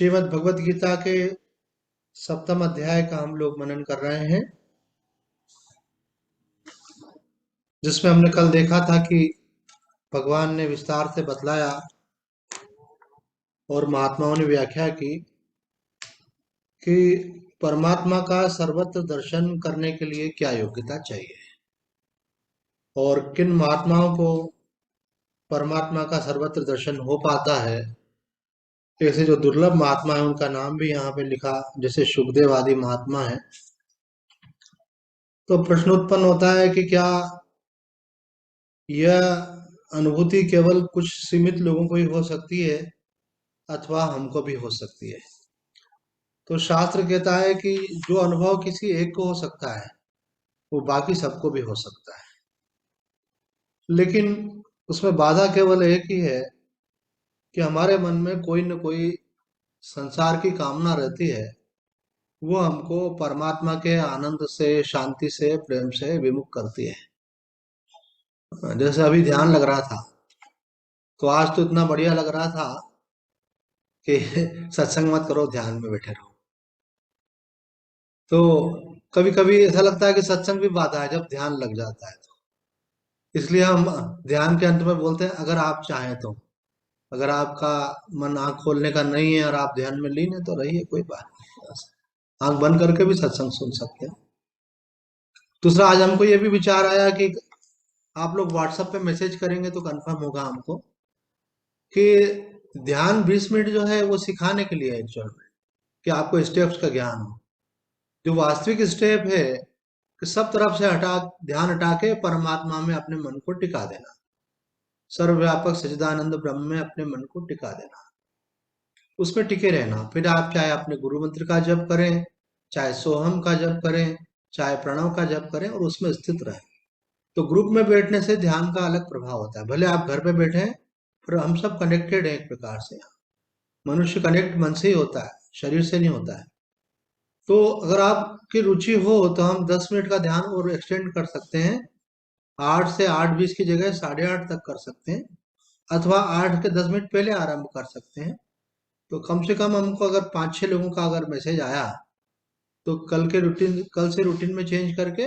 श्रीमद् भगवत गीता के सप्तम अध्याय का हम लोग मनन कर रहे हैं, जिसमें हमने कल देखा था कि भगवान ने विस्तार से बतलाया और महात्माओं ने व्याख्या की कि परमात्मा का सर्वत्र दर्शन करने के लिए क्या योग्यता चाहिए और किन महात्माओं को परमात्मा का सर्वत्र दर्शन हो पाता है। ऐसे जो दुर्लभ महात्मा है उनका नाम भी यहाँ पे लिखा, जैसे सुखदेव आदि महात्मा है। तो प्रश्न उत्पन्न होता है कि क्या यह अनुभूति केवल कुछ सीमित लोगों को ही हो सकती है अथवा हमको भी हो सकती है। तो शास्त्र कहता है कि जो अनुभव किसी एक को हो सकता है वो बाकी सबको भी हो सकता है, लेकिन उसमें बाधा केवल एक ही है कि हमारे मन में कोई न कोई संसार की कामना रहती है, वो हमको परमात्मा के आनंद से, शांति से, प्रेम से विमुख करती है। जैसे अभी ध्यान लग रहा था तो आज तो इतना बढ़िया लग रहा था कि सत्संग मत करो, ध्यान में बैठे रहो। तो कभी कभी ऐसा लगता है कि सत्संग भी बाधा है जब ध्यान लग जाता है। तो इसलिए हम ध्यान के अंत में बोलते हैं अगर आप चाहें तो। अगर आपका मन आंख खोलने का नहीं है और आप ध्यान में लीन है तो रहिए, कोई बात नहीं, आंख बंद करके भी सत्संग सुन सकते हैं। दूसरा, आज हमको ये भी विचार आया कि आप लोग व्हाट्सएप पे मैसेज करेंगे तो कंफर्म होगा हमको कि ध्यान 20 मिनट जो है वो सिखाने के लिए है एक्चुअल में, कि आपको स्टेप्स का ज्ञान हो। जो वास्तविक स्टेप है कि सब तरफ से ध्यान हटा के परमात्मा में अपने मन को टिका देना, सर्वव्यापक सच्चिदानंद ब्रह्म में अपने मन को टिका देना, उसमें टिके रहना। फिर आप चाहे अपने गुरु मंत्र का जप करें, चाहे सोहम का जप करें, चाहे प्रणव का जप करें और उसमें स्थित रहें। तो ग्रुप में बैठने से ध्यान का अलग प्रभाव होता है। भले आप घर पे बैठे हैं, पर हम सब कनेक्टेड हैं एक प्रकार से। मनुष्य कनेक्ट मन से ही होता है, शरीर से नहीं होता है। तो अगर आपकी रुचि हो तो हम 10 मिनट का ध्यान और एक्सटेंड कर सकते हैं। 8 से 8:20 की जगह 8:30 तक कर सकते हैं, अथवा 8 के 10 मिनट पहले आरंभ कर सकते हैं। तो कम से कम हमको अगर 5-6 लोगों का अगर मैसेज आया तो कल से रूटीन में चेंज करके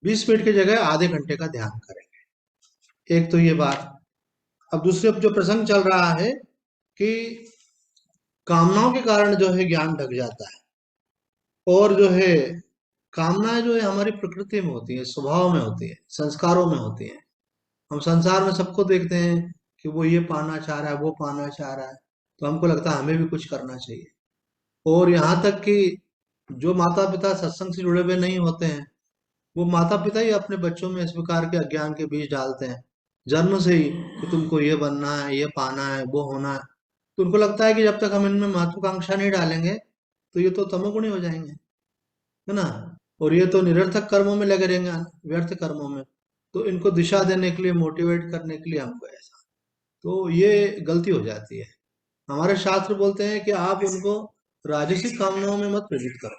20 मिनट की जगह आधे घंटे का ध्यान करेंगे। एक तो ये बात। अब दूसरे जो प्रसंग चल रहा है कि कामनाओं के कारण जो है ज्ञान ढक जाता है, और जो है कामनाएं जो है हमारी प्रकृति में होती है, स्वभाव में होती है, संस्कारों में होती है। हम संसार में सबको देखते हैं कि वो ये पाना चाह रहा है, वो पाना चाह रहा है, तो हमको लगता है हमें भी कुछ करना चाहिए। और यहाँ तक कि जो माता पिता सत्संग से जुड़े हुए नहीं होते हैं, वो माता पिता ही अपने बच्चों में इस प्रकार के अज्ञान के बीज डालते हैं जन्म से ही, कि तुमको ये बनना है, ये पाना है, वो होना है। तो उनको लगता है कि जब तक हम इनमें महत्वाकांक्षा नहीं डालेंगे तो ये तो तमोगुणी हो जाएंगे, है ना। और ये तो निरर्थक कर्मों में लगे रहेंगे, व्यर्थ कर्मों में। तो इनको दिशा देने के लिए, मोटिवेट करने के लिए हमको ऐसा, तो ये गलती हो जाती है। हमारे शास्त्र बोलते हैं कि आप उनको राजसिक कामनाओं में मत प्रेरित करो।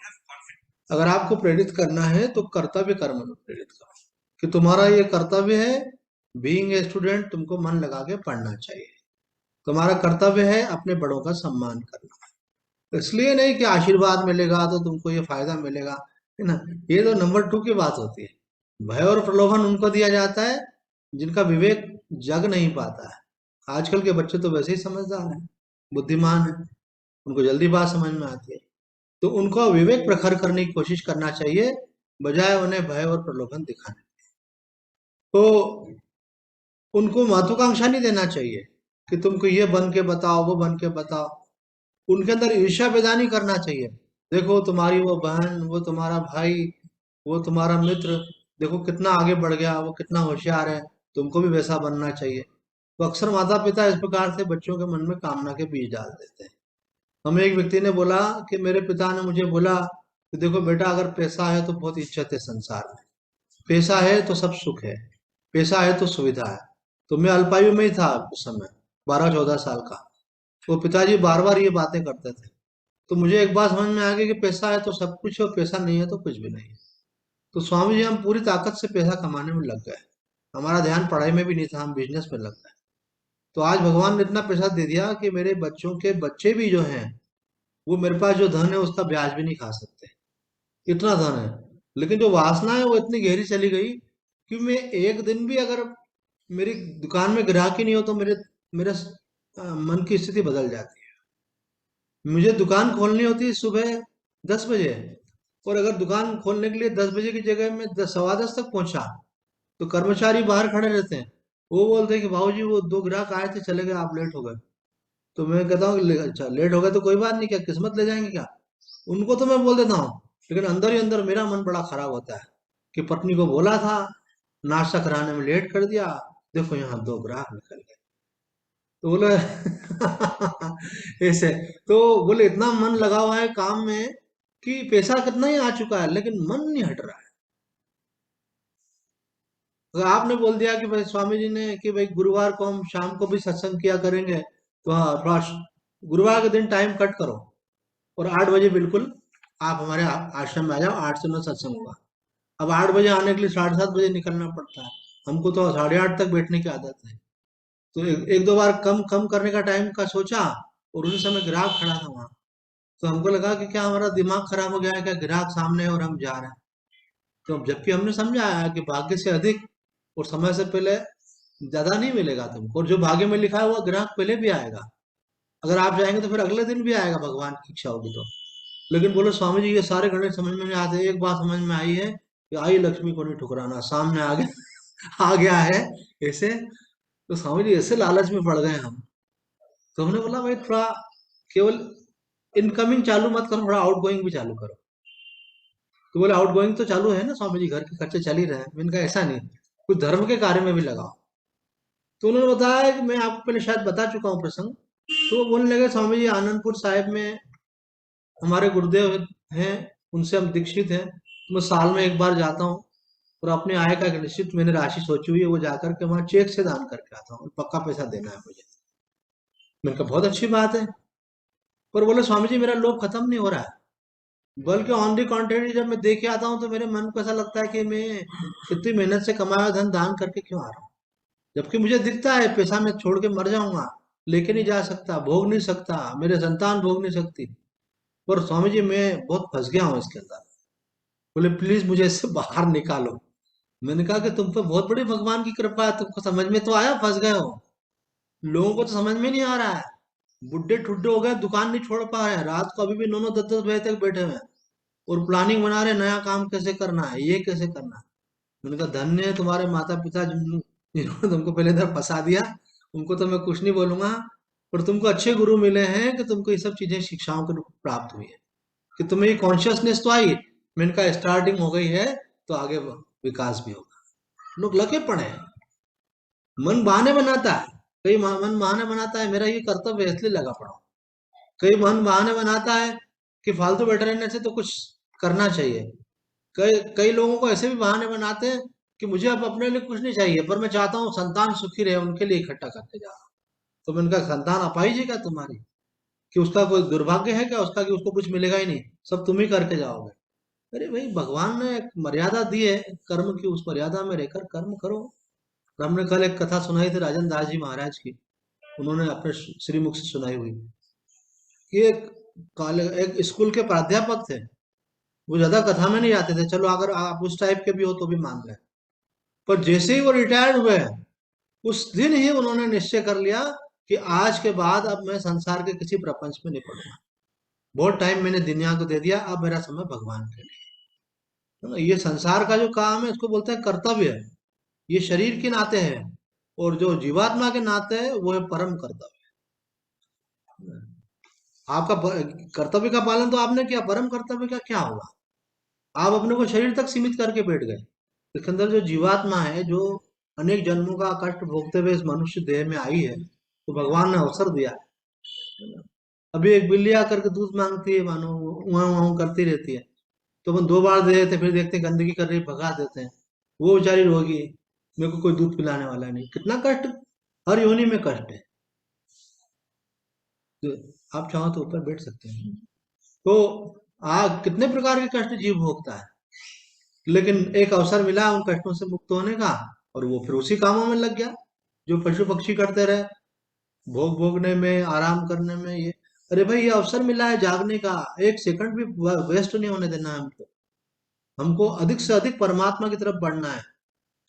अगर आपको प्रेरित करना है तो कर्तव्य कर्म में प्रेरित करो, कि तुम्हारा ये कर्तव्य है, बीइंग ए स्टूडेंट तुमको मन लगा के पढ़ना चाहिए। तुम्हारा कर्तव्य है अपने बड़ों का सम्मान करना। इसलिए नहीं कि आशीर्वाद मिलेगा तो तुमको ये फायदा मिलेगा, है ना। ये तो नंबर 2 की बात होती है। भय और प्रलोभन उनको दिया जाता है जिनका विवेक जग नहीं पाता है। आजकल के बच्चे तो वैसे ही समझदार हैं, बुद्धिमान हैं, उनको जल्दी बात समझ में आती है। तो उनको विवेक प्रखर करने की कोशिश करना चाहिए, बजाय उन्हें भय और प्रलोभन दिखाने। तो उनको महत्वाकांक्षा नहीं देना चाहिए कि तुमको ये बन के बताओ, वो बन के बताओ। उनके अंदर ईर्ष्या पैदा नहीं करना चाहिए। देखो तुम्हारी वो बहन, वो तुम्हारा भाई, वो तुम्हारा मित्र, देखो कितना आगे बढ़ गया, वो कितना होशियार है, तुमको भी वैसा बनना चाहिए। तो अक्सर माता पिता इस प्रकार से बच्चों के मन में कामना के बीज डाल देते हैं। हमें एक व्यक्ति ने बोला कि मेरे पिता ने मुझे बोला कि देखो बेटा, अगर पैसा है तो बहुत इज्जत है संसार में, पैसा है तो सब सुख है, पैसा है तो सुविधा है। तो मैं अल्पायु में ही था उस समय, 12-14 साल का। वो पिताजी बार बार ये बातें करते थे। तो मुझे एक बात समझ में आ गई कि पैसा है तो सब कुछ है और पैसा नहीं है तो कुछ भी नहीं है। तो स्वामी जी, हम पूरी ताकत से पैसा कमाने में लग गए। हमारा ध्यान पढ़ाई में भी नहीं था, हम बिजनेस में लग गए। तो आज भगवान ने इतना पैसा दे दिया कि मेरे बच्चों के बच्चे भी जो हैं, वो मेरे पास जो धन है उसका ब्याज भी नहीं खा सकते, इतना धन है। लेकिन जो वासना है वो इतनी गहरी चली गई कि मैं एक दिन भी अगर मेरी दुकान में ग्राहक ही नहीं हो तो मेरे मेरे मन की स्थिति बदल जाती है। मुझे दुकान खोलनी होती है सुबह 10 बजे, और अगर दुकान खोलने के लिए 10 बजे की जगह में 10, 10:15 तक पहुंचा, तो कर्मचारी बाहर खड़े रहते हैं। वो बोलते हैं कि भाऊ जी वो 2 ग्राहक आए थे, चले गए, आप लेट हो गए। तो मैं कहता हूँ अच्छा लेट हो गए तो कोई बात नहीं, क्या किस्मत ले जाएंगे क्या? उनको तो मैं बोल देता हूँ, लेकिन अंदर ही अंदर मेरा मन बड़ा खराब होता है कि पत्नी को बोला था, नाश्ता कराने में लेट कर दिया, देखो यहाँ 2 ग्राहक निकल गए। तो बोले ऐसे, तो बोले इतना मन लगा हुआ है काम में कि पैसा कितना ही आ चुका है लेकिन मन नहीं हट रहा है। अगर आपने बोल दिया कि भाई स्वामी जी ने कि भाई गुरुवार को हम शाम को भी सत्संग किया करेंगे, तो हाँ थोड़ा गुरुवार के दिन टाइम कट करो और 8 बजे बिल्कुल आप हमारे आश्रम में आ जाओ, 8 से 9 सत्संग होगा। अब 8 बजे आने के लिए 7:30 बजे निकलना पड़ता है, हमको तो 8:30 तक बैठने की आदत है। तो एक दो बार कम कम करने का टाइम का सोचा, और उसी समय ग्राहक खड़ा था वहां। तो हमको लगा कि क्या हमारा दिमाग खराब हो गया है क्या, ग्राहक सामने है और हम जा रहे हैं। तो जबकि हमने समझा है कि भाग्य से अधिक और समय से पहले ज्यादा नहीं मिलेगा तुमको, और जो भाग्य में लिखा है वो ग्राहक पहले भी आएगा। अगर आप जाएंगे तो फिर अगले दिन भी आएगा, भगवान की इच्छा होगी तो। लेकिन बोले स्वामी जी ये सारे गणित समझ में नहीं आते, एक बात समझ में आई है कि आई लक्ष्मी को नहीं ठुकराना, सामने आ गया आ गया है ऐसे। तो स्वामी जी ऐसे लालच में पड़ गए हम। तो हमने बोला भाई थोड़ा केवल इनकमिंग चालू मत करो, थोड़ा आउट गोइंग भी चालू करो। तो बोले आउट गोइंग तो चालू है ना स्वामी जी, घर के खर्चे चल ही रहे हैं। मैंने कहा ऐसा नहीं, कुछ धर्म के कार्य में भी लगाओ। तो उन्होंने बताया कि मैं आपको पहले शायद बता चुका हूँ प्रसंग। तो वो बोलने लगे स्वामी जी आनंदपुर साहिब में हमारे गुरुदेव हैं, उनसे हम दीक्षित हैं, तो मैं साल में एक बार जाता हूँ और अपने आय का एक निश्चित मैंने राशि सोची हुई है, वो जाकर के वहाँ चेक से दान करके आता हूँ, पक्का पैसा देना है मुझे। मैंने कहा बहुत अच्छी बात है। पर बोले स्वामी जी मेरा लोभ खत्म नहीं हो रहा है, बल्कि ऑन दी कॉन्ट्रेरी जब मैं दे के आता हूँ तो मेरे मन को ऐसा लगता है कि मैं इतनी मेहनत से कमाया हुआ धन दान करके क्यों आ रहा हूँ। जबकि मुझे दिखता है पैसा मैं छोड़ के मर जाऊंगा, लेके नहीं जा सकता, भोग नहीं सकता, मेरे संतान भोग नहीं सकती। पर स्वामी जी मैं बहुत फंस गया हूँ इसके अंदर। बोले प्लीज मुझे इससे बाहर निकालो। मैंने कहा कि तुम पे बहुत बड़ी भगवान की कृपा है, तुमको समझ में तो आया फंस गए हो, लोगों को तो समझ में नहीं आ रहा है। बुढ़े ठुड्डे हो गए, दुकान नहीं छोड़ पा रहे हैं, रात को अभी भी 9 9 10 10 बजे तक बैठे हुए हैं और प्लानिंग बना रहे हैं, नया काम कैसे करना है, ये कैसे करना है। मैंने कहा धन्य है तुम्हारे माता पिता जिन्होंने तुमको पहले इधर फंसा दिया, उनको तो मैं कुछ नहीं बोलूंगा। पर तुमको अच्छे गुरु मिले हैं कि तुमको ये सब चीजें शिक्षाओं के रूप में प्राप्त हुई है, कि तुम्हें ये कॉन्शियसनेस तो आई। मैंने कहा स्टार्टिंग हो गई है तो आगे विकास भी होगा। लोग लगे पड़े हैं, मन बहाने बनाता है, कई मन बहाने बनाता है मेरा ये कर्तव्य है इसलिए लगा पड़ा हूं। कई मन बहाने बनाता है कि फालतू बैठे रहने से तो कुछ करना चाहिए। कई कई लोगों को ऐसे भी बहाने बनाते हैं कि मुझे अब अपने लिए कुछ नहीं चाहिए, पर मैं चाहता हूँ संतान सुखी रहे, उनके लिए इकट्ठा करके जा रहा हूँ। तो मैंने कहा संतान अपाहिज है क्या तुम्हारी, कि उसका कोई दुर्भाग्य है क्या उसका कि उसको कुछ मिलेगा ही नहीं, सब तुम ही करके जाओगे। अरे भाई भगवान ने एक मर्यादा दी है कर्म की, उस मर्यादा में रहकर कर्म करो। हमने कल एक कथा सुनाई थी राजन दास जी महाराज की, उन्होंने अपने श्रीमुख से सुनाई हुई कि एक स्कूल के प्राध्यापक थे। वो ज्यादा कथा में नहीं आते थे, चलो अगर आप उस टाइप के भी हो तो भी मान लें। पर जैसे ही वो रिटायर्ड हुए, उस दिन ही उन्होंने निश्चय कर लिया कि आज के बाद अब मैं संसार के किसी प्रपंच में नहीं पड़ूंगा, बहुत टाइम मैंने दुनिया को दे दिया, अब मेरा समय भगवान के लिए। है ना? ये संसार का जो काम है इसको बोलते हैं कर्तव्य है, ये शरीर के नाते है, और जो जीवात्मा के नाते है वो है परम कर्तव्य। आपका कर्तव्य का पालन तो आपने किया, परम कर्तव्य का क्या होगा? आप अपने को शरीर तक सीमित करके बैठ गए। इसके अंदर जो जीवात्मा है, जो अनेक जन्मों का कष्ट भोगते हुए इस मनुष्य देह में आई है, तो भगवान ने अवसर दिया है। अभी एक बिल्ली आकर के दूध मांगती है, मानो उहाँ उहाँ करती रहती है, तो अपन 2 बार दे देते, फिर देखते हैं गंदगी कर रही है, भगा देते हैं। वो बेचारी रोगी, मेरे को कोई दूध पिलाने वाला नहीं, कितना कष्ट, हर योनि में कष्ट है। तो आप चाहो तो ऊपर बैठ सकते हैं। तो कितने प्रकार के कष्ट जीव भोगता है, लेकिन एक अवसर मिला उन कष्टों से मुक्त होने का, और वो फिर उसी कामों में लग गया जो पशु पक्षी करते रहे। भोग भोगने में, आराम करने में, ये अरे भाई ये अवसर मिला है जागने का, एक सेकंड भी वेस्ट नहीं होने देना है हमको। हमको अधिक से अधिक परमात्मा की तरफ बढ़ना है।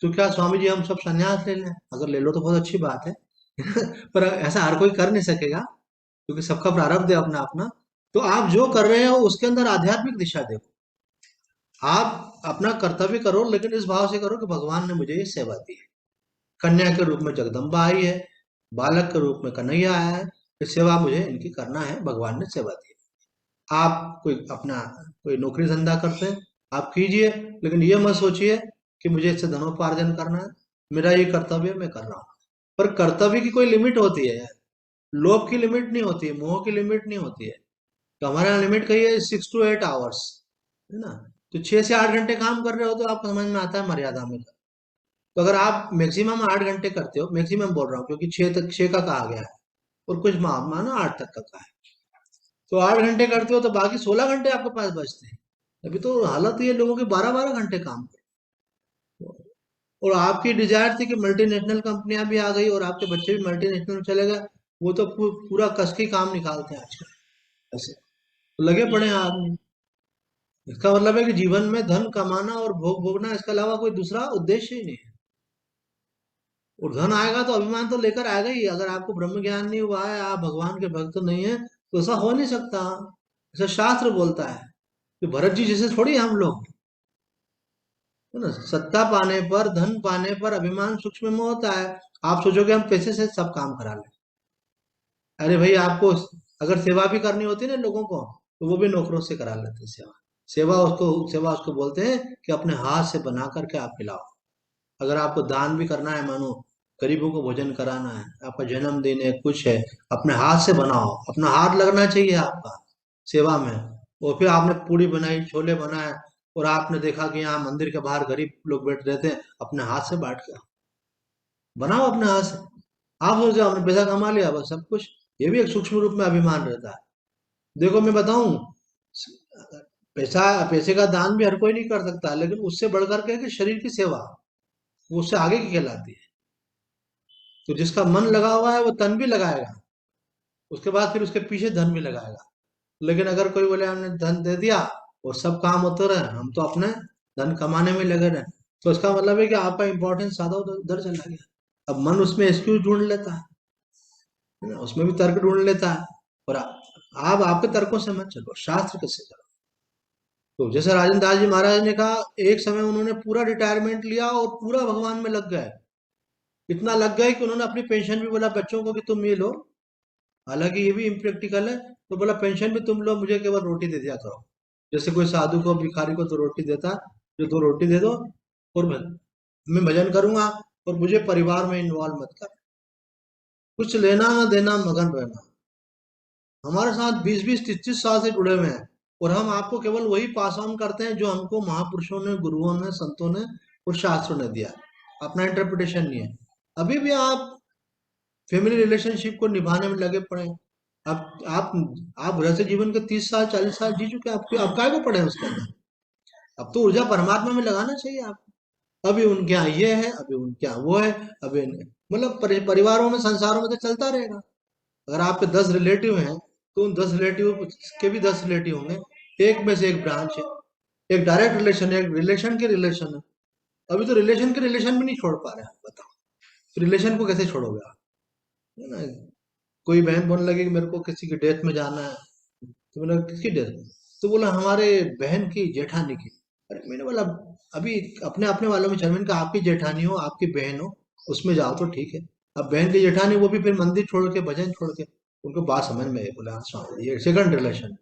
तो क्या स्वामी जी हम सब संन्यास ले लें? अगर ले लो तो बहुत अच्छी बात है। पर ऐसा हर कोई कर नहीं सकेगा, क्योंकि सबका प्रारब्ध है अपना अपना। तो आप जो कर रहे हो उसके अंदर आध्यात्मिक दिशा देखो। आप अपना कर्तव्य करो, लेकिन इस भाव से करो कि भगवान ने मुझे ये सेवा दी है। कन्या के रूप में जगदम्बा आई है, बालक के रूप में कन्हैया आया है, ये सेवा मुझे इनकी करना है, भगवान ने सेवा दी है। आप कोई अपना कोई नौकरी धंधा करते हैं, आप कीजिए, लेकिन ये मत सोचिए कि मुझे इससे धनोपार्जन करना है, मेरा ये कर्तव्य है, मैं कर रहा हूँ। पर कर्तव्य की कोई लिमिट होती है यार। लोभ की लिमिट नहीं होती है, मोह की लिमिट नहीं होती है। तो हमारे यहाँ लिमिट कही है 6 to 8 आवर्स, है ना? तो 6 से 8 घंटे काम कर रहे हो तो आपको समझ में आता है मर्यादा में। तो अगर आप मैक्सिमम 8 घंटे करते हो, मैक्सिमम बोल रहा हूँ क्योंकि 6 का कहा गया है, और कुछ मानो 8 तक का कहा है, तो 8 घंटे करते हो तो बाकी 16 घंटे आपके पास बचते हैं। अभी तो हालत ये लोगों के 12 12 घंटे काम कर, और आपकी डिजायर थी कि मल्टीनेशनल कंपनियां भी आ गई और आपके बच्चे भी मल्टीनेशनल में चले गए। वो तो पूरा कस के काम निकालते हैं आजकल, ऐसे तो लगे पड़े हैं आदमी। इसका मतलब है कि जीवन में धन कमाना और भोग भोगना, इसके अलावा कोई दूसरा उद्देश्य ही नहीं है। और धन आएगा तो अभिमान तो लेकर आएगा ही। अगर आपको ब्रह्म ज्ञान नहीं हुआ है, आप भगवान के भक्त नहीं है, तो ऐसा हो नहीं सकता। ऐसा शास्त्र बोलता है कि भरत जी जैसे थोड़ी हम लोग, है ना? सत्ता पाने पर, धन पाने पर अभिमान सूक्ष्म में होता है। आप सोचोगे हम पैसे से सब काम करा लें। अरे भाई आपको अगर सेवा भी करनी होती है ना लोगों को, तो वो भी नौकरों से करा लेते हैं सेवा। सेवा उसको बोलते हैं कि अपने हाथ से बना करके आप खिलाओ। अगर आपको दान भी करना है, मानो गरीबों को भोजन कराना है, आपका जन्मदिन है, कुछ है, अपने हाथ से बनाओ, अपना हाथ लगना चाहिए आपका सेवा में। और फिर आपने पूड़ी बनाई, छोले बनाए, और आपने देखा कि यहाँ मंदिर के बाहर गरीब लोग बैठ रहे थे, अपने हाथ से बांट के बनाओ अपने हाथ से। आप सोचते हो आपने पैसा कमा लिया बस सब कुछ। ये भी एक सूक्ष्म रूप में अभिमान रहता है। देखो मैं बताऊं, पैसा पैसे का दान भी हर कोई नहीं कर सकता, लेकिन उससे बढ़कर के कि शरीर की सेवा, वो उससे आगे की कहलाती है। तो जिसका मन लगा हुआ है वो तन भी लगाएगा, उसके बाद फिर उसके पीछे धन भी लगाएगा। लेकिन अगर कोई बोले हमने धन दे दिया और सब काम होते रहे, हम तो अपने धन कमाने में लगे रहे, तो इसका मतलब है कि आपका इंपॉर्टेंस ज्यादा उधर चला गया। अब मन उसमें एक्सक्यूज ढूंढ लेता है ना, उसमें भी तर्क ढूंढ लेता है। और आप आपके तर्कों से मत चलो, शास्त्र कैसे चलो। तो जैसे राजेंद्र दास जी महाराज ने कहा, एक समय उन्होंने पूरा रिटायरमेंट लिया और पूरा भगवान में लग गए। इतना लग गए कि उन्होंने अपनी पेंशन भी बोला बच्चों को कि तुम ये लो, हालांकि ये भी इम्प्रैक्टिकल है, तो बोला पेंशन भी तुम लोग मुझे केवल रोटी दे दिया करो। जैसे कोई साधु को, भिखारी को तो रोटी देता, जो 2 रोटी दे दो, और मैं भजन करूंगा, और मुझे परिवार में इन्वॉल्व मत कर। कुछ लेना ना देना, मगन रहना। हमारे साथ 20 20 30 30 साल से जुड़े हुए हैं, और हम आपको केवल वही पास ऑन करते हैं जो हमको महापुरुषों ने, गुरुओं ने, संतों ने और शास्त्रों ने दिया। अपना इंटरप्रिटेशन नहीं है। अभी भी आप फैमिली रिलेशनशिप को निभाने में लगे पड़े हैं। आप गृहस्थ जीवन के 30 साल 40 साल जी चुके हैं, आपके अब काय को पड़े हैं उसके अंदर? अब तो ऊर्जा परमात्मा में लगाना चाहिए आपको। अभी उनके यहाँ ये है, अभी उनके यहाँ वो है, अभी मतलब परिवारों में, संसारों में तो चलता रहेगा। अगर आपके 10 रिलेटिव हैं, तो उन 10 रिलेटिव के भी 10 रिलेटिव होंगे, एक में से एक ब्रांच है। एक डायरेक्ट रिलेशन है, एक रिलेशन के रिलेशन है। अभी तो रिलेशन के रिलेशन भी नहीं छोड़ पा रहे हैं, आप बताओ रिलेशन को कैसे छोड़ोगे आप? है ना? कोई बहन बोलने लगी कि मेरे को किसी की डेथ में जाना है, तो मैंने कहा, किसकी डेथ? तो बोला हमारे बहन की, जेठानी की। अरे मैंने बोला अभी अपने अपने वालों में चल, मैंने कहा आपकी जेठानी हो, आपकी बहन हो, उसमें जाओ तो ठीक है। अब बहन की जेठानी, वो भी फिर मंदिर छोड़ के, भजन छोड़ के, उनको बात समझ में आई। बोला हाँ स्वामी, ये सेकंड रिलेशन।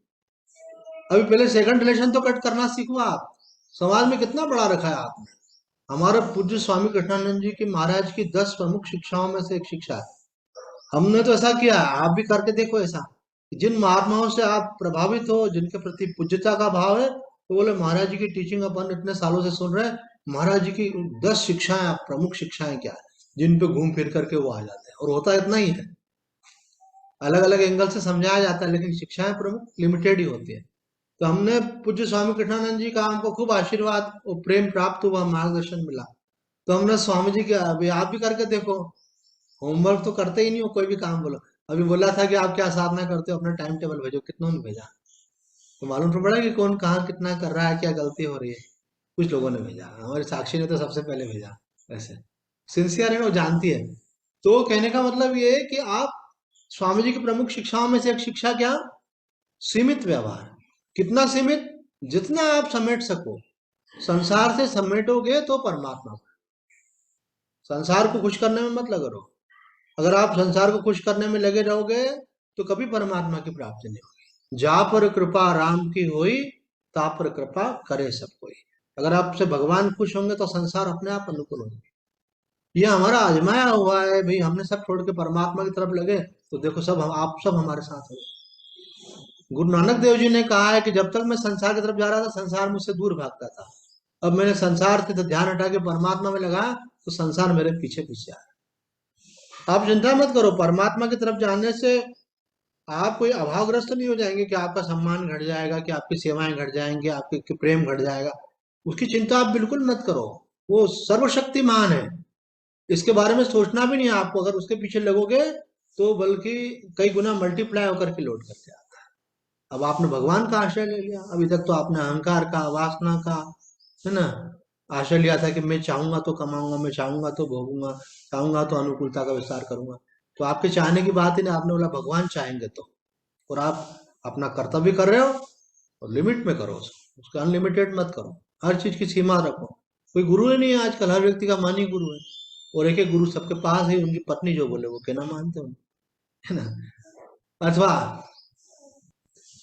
अभी पहले सेकंड रिलेशन तो कट करना सीखो आप। समाज में कितना बड़ा रखा है आपने। हमारे पूज्य स्वामी कृष्णानंद जी की, महाराज की 10 प्रमुख शिक्षाओं में से एक शिक्षा है। हमने तो ऐसा किया है, आप भी करके देखो ऐसा। जिन महात्माओं से आप प्रभावित हो, जिनके प्रति पूज्यता का भाव है, तो बोले महाराज जी की टीचिंग अपन इतने सालों से सुन रहे हैं, महाराज जी की 10 शिक्षाएं, प्रमुख शिक्षाएं क्या है, जिन पे घूम फिर करके वो आ जाते हैं। और होता इतना ही है, अलग अलग एंगल से समझाया जाता है, लेकिन शिक्षाएं प्रमुख लिमिटेड ही होती है। तो हमने पूज्य स्वामी कृष्णानंद जी का, हमको खूब आशीर्वाद और प्रेम प्राप्त हुआ, मार्गदर्शन मिला। तो हमने स्वामी जी के, अभी आप भी करके देखो। होमवर्क तो करते ही नहीं हो, कोई भी काम बोलो। अभी बोला था कि आप क्या साधना करते हो, अपना टाइम टेबल भेजो, कितनों ने भेजा? तो मालूम तो पड़ा कि कौन कहाँ कितना कर रहा है, क्या गलती हो रही है। कुछ लोगों ने भेजा, हमारी साक्षी ने तो सबसे पहले भेजा। ऐसे सिंसियर है ना, वो जानती है। तो कहने का मतलब ये है कि आप स्वामी जी की प्रमुख शिक्षाओं में से एक शिक्षा क्या? सीमित व्यवहार। कितना सीमित? जितना आप समेट सको। संसार से समेटोगे तो परमात्मा को। संसार को खुश करने में मत लगे रहो। अगर आप संसार को खुश करने में लगे रहोगे तो कभी परमात्मा की प्राप्ति नहीं होगी। जा पर कृपा राम की होई, ता पर कृपा करे सब कोई। अगर आपसे भगवान खुश होंगे तो संसार अपने आप अनुकूल होंगे। ये हमारा आजमाया हुआ है भाई, हमने सब छोड़ के परमात्मा की तरफ लगे तो देखो सब आप सब हमारे साथ हो। गुरु नानक देव जी ने कहा है कि जब तक मैं संसार की तरफ जा रहा था संसार मुझसे दूर भागता था। अब मैंने संसार से ध्यान हटा के परमात्मा में लगा तो संसार मेरे पीछे पीछे आ रहा है। आप चिंता मत करो, परमात्मा की तरफ जाने से आप कोई अभावग्रस्त नहीं हो जाएंगे कि आपका सम्मान घट जाएगा, कि आपकी सेवाएं घट जाएंगे, आपके प्रेम घट जाएगा। उसकी चिंता आप बिल्कुल मत करो। वो सर्वशक्तिमान है, इसके बारे में सोचना भी नहीं है आपको। अगर उसके पीछे लगोगे तो बल्कि कई गुना मल्टीप्लाई होकर के लौट करके आता है। अब आपने भगवान का आश्रय ले लिया, अभी तक तो आपने अहंकार का, वासना का, है ना, आश्रय लिया था कि मैं चाहूंगा तो कमाऊंगा, मैं चाहूंगा तो भोगूंगा, चाहूंगा तो अनुकूलता का विस्तार करूंगा। तो आपके चाहने की बात ही नहीं, आपने बोला भगवान चाहेंगे तो। और आप अपना कर्तव्य कर रहे हो और लिमिट में करो उसका अनलिमिटेड मत करो। हर चीज की सीमा रखो। कोई गुरु ही नहीं है आजकल, हर व्यक्ति का मन ही गुरु है। और एक एक गुरु सबके पास है, उनकी पत्नी जो बोले वो कहना मानते हो, है ना। अथवा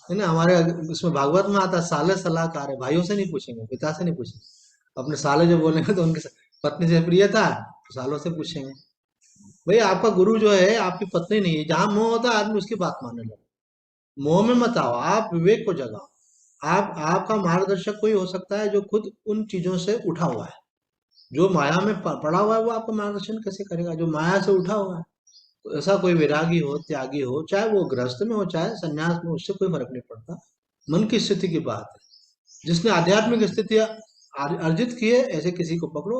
है ना, हमारे उसमें भागवत में आता है, साले सलाहकार है, भाइयों से नहीं पूछेंगे, पिता से नहीं पूछेंगे। अपने साले जो बोलेंगे तो उनके पत्नी से प्रिय था तो सालों से पूछेंगे। भाई आपका गुरु जो है आपकी पत्नी नहीं है। जहां मोह होता है आदमी उसकी बात मानने लगता है। मोह में मत आओ, आप विवेक को जगाओ। आपका मार्गदर्शक कोई हो सकता है जो खुद उन चीजों से उठा हुआ है। जो माया में पड़ा हुआ है वो आपका मार्गदर्शन कैसे करेगा, जो माया से उठा हुआ है। तो ऐसा कोई वैरागी हो, त्यागी हो, चाहे वो गृहस्थ में हो चाहे संन्यास में, उससे कोई फर्क नहीं पड़ता। मन की स्थिति की बात है। जिसने आध्यात्मिक स्थिति अर्जित की है ऐसे किसी को पकड़ो,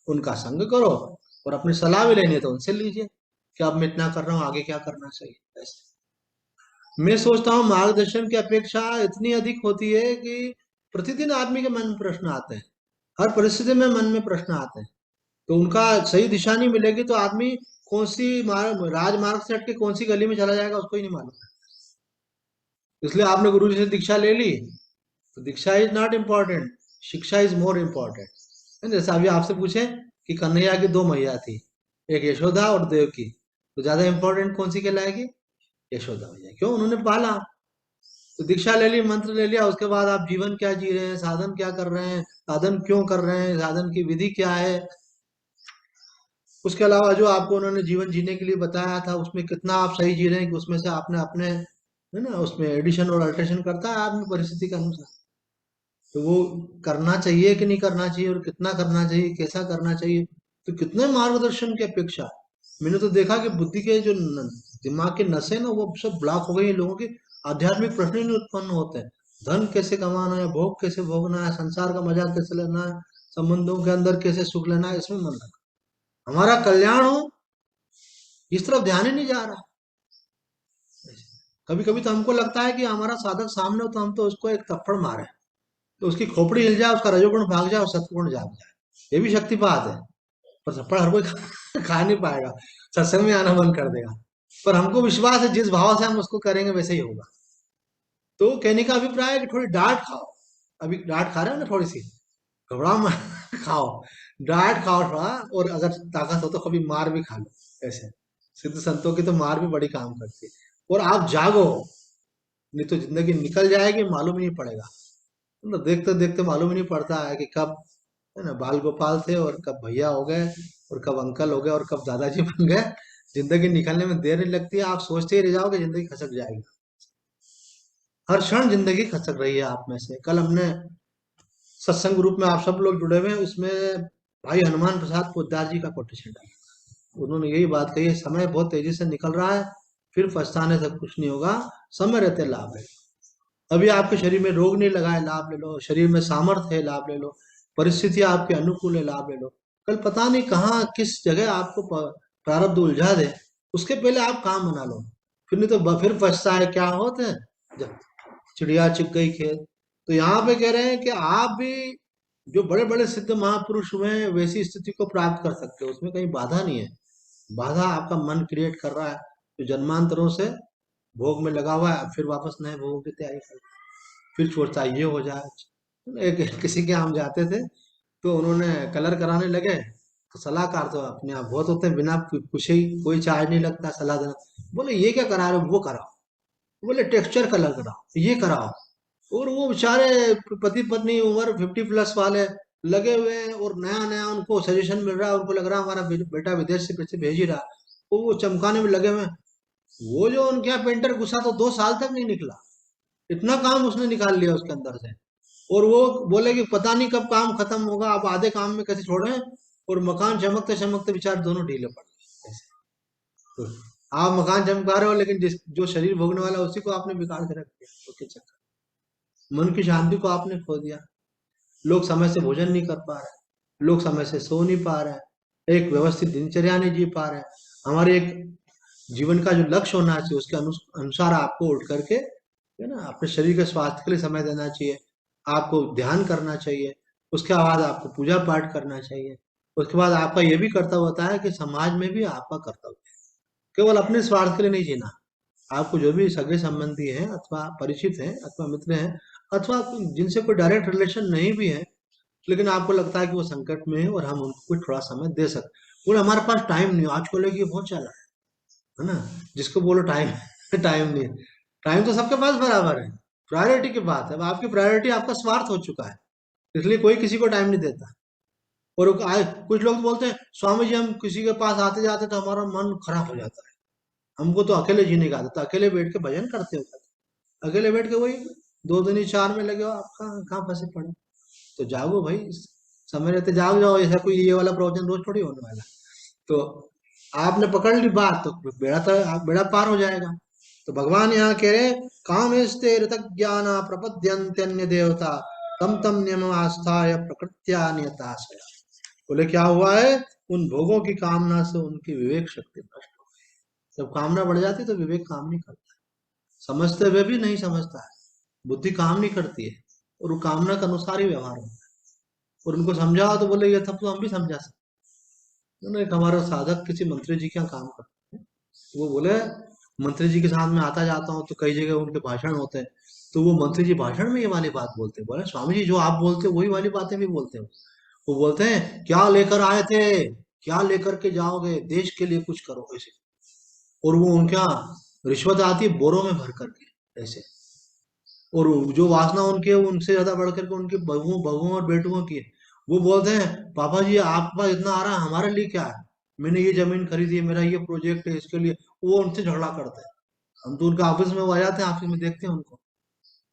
उनका संग करो, और अपनी सलाह भी लेनी है तो उनसे लीजिए कि अब मैं इतना कर रहा हूँ, आगे क्या करना चाहिए। ऐसे मैं सोचता हूँ मार्गदर्शन की अपेक्षा इतनी अधिक होती है कि प्रतिदिन आदमी के मन में प्रश्न आते हैं। हर परिस्थिति में मन में प्रश्न आते हैं। तो उनका सही दिशा नहीं मिलेगी तो आदमी कौन सी राजमार्ग से हट के कौन सी गली में चला जाएगा उसको ही नहीं मालूम। इसलिए आपने गुरु जी से दीक्षा ले ली तो दीक्षा इज नॉट इम्पोर्टेंट, शिक्षा इज मोर इम्पोर्टेंट। जैसे अभी आपसे पूछे कि कन्हैया की दो मैया थी, एक यशोदा और देवकी, तो ज्यादा इंपॉर्टेंट कौन सी कहलाएगी? यशोदा मैया। क्यों? उन्होंने पाला। तो दीक्षा ले ली, मंत्र ले लिया, उसके बाद आप जीवन क्या जी रहे हैं, साधन क्या कर रहे हैं, साधन क्यों कर रहे हैं, साधन की विधि क्या है, उसके अलावा जो आपको उन्होंने जीवन जीने के लिए बताया था उसमें कितना आप सही जी रहे हैं कि उसमें से आपने अपने, है ना, उसमें एडिशन और अल्ट्रेशन करता है आदमी परिस्थिति के अनुसार। तो वो करना चाहिए कि नहीं करना चाहिए, और कितना करना चाहिए, कैसा करना चाहिए, तो कितने मार्गदर्शन की अपेक्षा। मैंने तो देखा कि बुद्धि के जो दिमाग के नसें ना वो सब ब्लॉक हो गई हैं लोगों के। आध्यात्मिक प्रश्न ही नहीं उत्पन्न होते हैं। धन कैसे कमाना है, भोग कैसे भोगना है, संसार का मजा कैसे लेना है, संबंधों के अंदर कैसे सुख लेना है, इसमें मन लगा। हमारा कल्याण हो इस तरफ ध्यान ही नहीं जा रहा। कभी कभी तो हमको लगता है कि हमारा साधक सामने हो तो हम तो उसको एक थप्पड़ मारे, तो उसकी खोपड़ी हिल जाए, उसका रजोगुण भाग जाए और सत्गुण जाग जाए। ये भी शक्तिपात है। पर थप्पड़ हर कोई खा नहीं पाएगा, सत्संग में आना बंद कर देगा। पर हमको विश्वास है जिस भाव से हम उसको करेंगे वैसे ही होगा। तो कहने का अभिप्राय है कि थोड़ी डांट खाओ। अभी डांट खा रहे हो ना, थोड़ी सी घबराओ मत, खाओ, डांट खाओ थोड़ा। और अगर ताकत हो तो कभी मार भी खा लो। ऐसे सिद्ध संतों की तो मार भी बड़ी काम करती है। और आप जागो, नहीं तो जिंदगी निकल जाएगी, मालूम ही नहीं पड़ेगा। मतलब देखते देखते मालूम ही नहीं पड़ता है कि कब, है ना, बाल गोपाल थे और कब भैया हो गए, और कब अंकल हो गए, और कब दादाजी बन गए। जिंदगी निकलने में देर नहीं लगती है, आप सोचते ही रह जाओगे जिंदगी खसक जाएगी। हर क्षण जिंदगी खसक रही है आप में से। कल हमने सत्संग ग्रुप में आप सब लोग जुड़े हुए हैं, उसमें भाई हनुमान प्रसाद पोद्दार जी का कोटेशन डाला। उन्होंने यही बात कही है, समय बहुत तेजी से निकल रहा है, फिर पछताने से कुछ नहीं होगा, समय रहते लाभ है। अभी आपके शरीर में रोग नहीं लगा है, लाभ ले लो। शरीर में सामर्थ्य है, लाभ ले लो। परिस्थितियां आपके अनुकूल है, लाभ ले लो। कल पता नहीं कहाँ किस जगह आपको प्रारब्ध उलझा दे, उसके पहले आप काम बना लो। फिर नहीं तो फिर पछताए क्या होते हैं, जब चिड़िया चुग गई खेत। तो यहाँ पे कह रहे हैं कि आप भी जो बड़े बड़े सिद्ध महापुरुष हुए हैं वैसी स्थिति को प्राप्त कर सकते हो, उसमें कहीं बाधा नहीं है। बाधा आपका मन क्रिएट कर रहा है, जो जन्मांतरों से भोग में लगा हुआ है, फिर वापस नए भोगों की तैयारी कर, फिर छोड़ता है ये हो जाए। एक किसी के हम जाते थे, तो उन्होंने कलर कराने लगे, तो सलाहकार तो अपने आप बहुत होते हैं, बिना पूछे ही कोई चार्ज नहीं लगता सलाह देना। बोले ये क्या करा रहे हो, वो कराओ। बोले टेक्सचर कलर कराओ, ये कराओ। और वो बेचारे पति पत्नी उम्र 50+ वाले लगे हुए हैं, और नया नया उनको सजेशन मिल रहा है, उनको लग रहा है हमारा बेटा विदेश से पैसे भेज ही रहा, तो वो चमकाने में लगे हुए हैं। वो जो उनके यहाँ पेंटर घुसा तो 2 साल तक नहीं निकला, इतना काम उसने निकाल लिया उसके अंदर से। और वो बोले कि पता नहीं कब काम खत्म होगा, आप आधे काम में कैसे छोड़े, और मकान चमकते चमकते बेचारे दोनों ढीले पड़ गए ऐसे। तो आप मकान चमका रहे हो, लेकिन जिस जो शरीर भोगने वाला है, उसी को आपने बिगाड़ के रख दिया उसके चक्कर, मन की शांति को आपने खो दिया। लोग समय से भोजन नहीं कर पा रहे, लोग समय से सो नहीं पा रहे हैं, एक व्यवस्थित दिनचर्या नहीं जी पा रहे हैं। हमारे एक जीवन का जो लक्ष्य होना चाहिए, उसके अनुसार आपको उठ करके, है ना, अपने शरीर के स्वास्थ्य के लिए समय देना चाहिए, आपको ध्यान करना चाहिए, उसके बाद आपको पूजा पाठ करना चाहिए, उसके बाद आपका ये भी कर्तव्य होता है कि समाज में भी आपका कर्तव्य है, केवल अपने स्वार्थ के लिए नहीं जीना। आपको जो भी सगे संबंधी हैं, अथवा परिचित हैं, अथवा मित्र हैं, अथवा जिनसे कोई डायरेक्ट रिलेशन नहीं भी है, लेकिन आपको लगता है कि वो संकट में है और हम उनको कोई थोड़ा समय दे सकते, बोले हमारे पास टाइम नहीं, आज को लेके ये बहुत चला है ना, जिसको बोलो टाइम टाइम नहीं है। टाइम तो सबके पास बराबर है, प्रायोरिटी की बात है। अब आपकी प्रायोरिटी आपका स्वार्थ हो चुका है, इसलिए कोई किसी को टाइम नहीं देता। और कुछ लोग तो बोलते हैं स्वामी जी हम किसी के पास आते जाते तो हमारा मन खराब हो जाता है, हमको तो अकेले जीने का आदत है, तो अकेले बैठ के भजन करते हो, अकेले बैठ के वही 2 दिन 4 में लगे हो, आप कहाँ फंसे पड़े। तो जागो भाई, समय रहते जाग जाओ, ऐसा कोई ये वाला प्रवचन रोज थोड़ी होने वाला है। तो आपने पकड़ ली बात, तो बेड़ा पार हो जाएगा। तो भगवान यहाँ कह रहे कामेस्ते ऋतज्ञान प्रपद्यन्त्यन्य देवता तम तम नियम आस्थाय प्रकृत्या नियताशया। बोले क्या हुआ है, उन भोगों की कामना से उनकी विवेक शक्ति नष्ट हो गई। जब कामना बढ़ जाती है तो विवेक काम नहीं करता, समझते हुए भी नहीं समझता है, बुद्धि काम नहीं करती है, और वो कामना के अनुसार ही व्यवहार होता है। और उनको समझाओ तो बोले ये सब तो हम भी समझा सकते हैं। एक हमारा साधक किसी मंत्री जी के यहाँ काम करते हैं, वो बोले मंत्री जी के साथ में आता जाता हूँ तो कई जगह उनके भाषण होते हैं, तो वो मंत्री जी भाषण में ये वाली बात बोलते हैं, बोले स्वामी जी जो आप बोलते हैं वही वाली बातें भी बोलते हैं। वो बोलते हैं क्या लेकर आए थे, क्या लेकर के जाओगे, देश के लिए कुछ करो ऐसे। और वो उनका रिश्वत आती है बोरों में भर करके ऐसे। और जो वासना उनकी है उनसे ज्यादा बढ़ करके उनके बहुओं बहुओं और बेटुओं की है। वो बोलते हैं पापा जी आपके पास इतना आ रहा है, हमारे लिए क्या है, मैंने ये जमीन खरीदी है, मेरा ये प्रोजेक्ट है, इसके लिए वो उनसे झगड़ा करते हैं। हम तो उनके ऑफिस में वो आ जाते हैं, ऑफिस में देखते हैं उनको।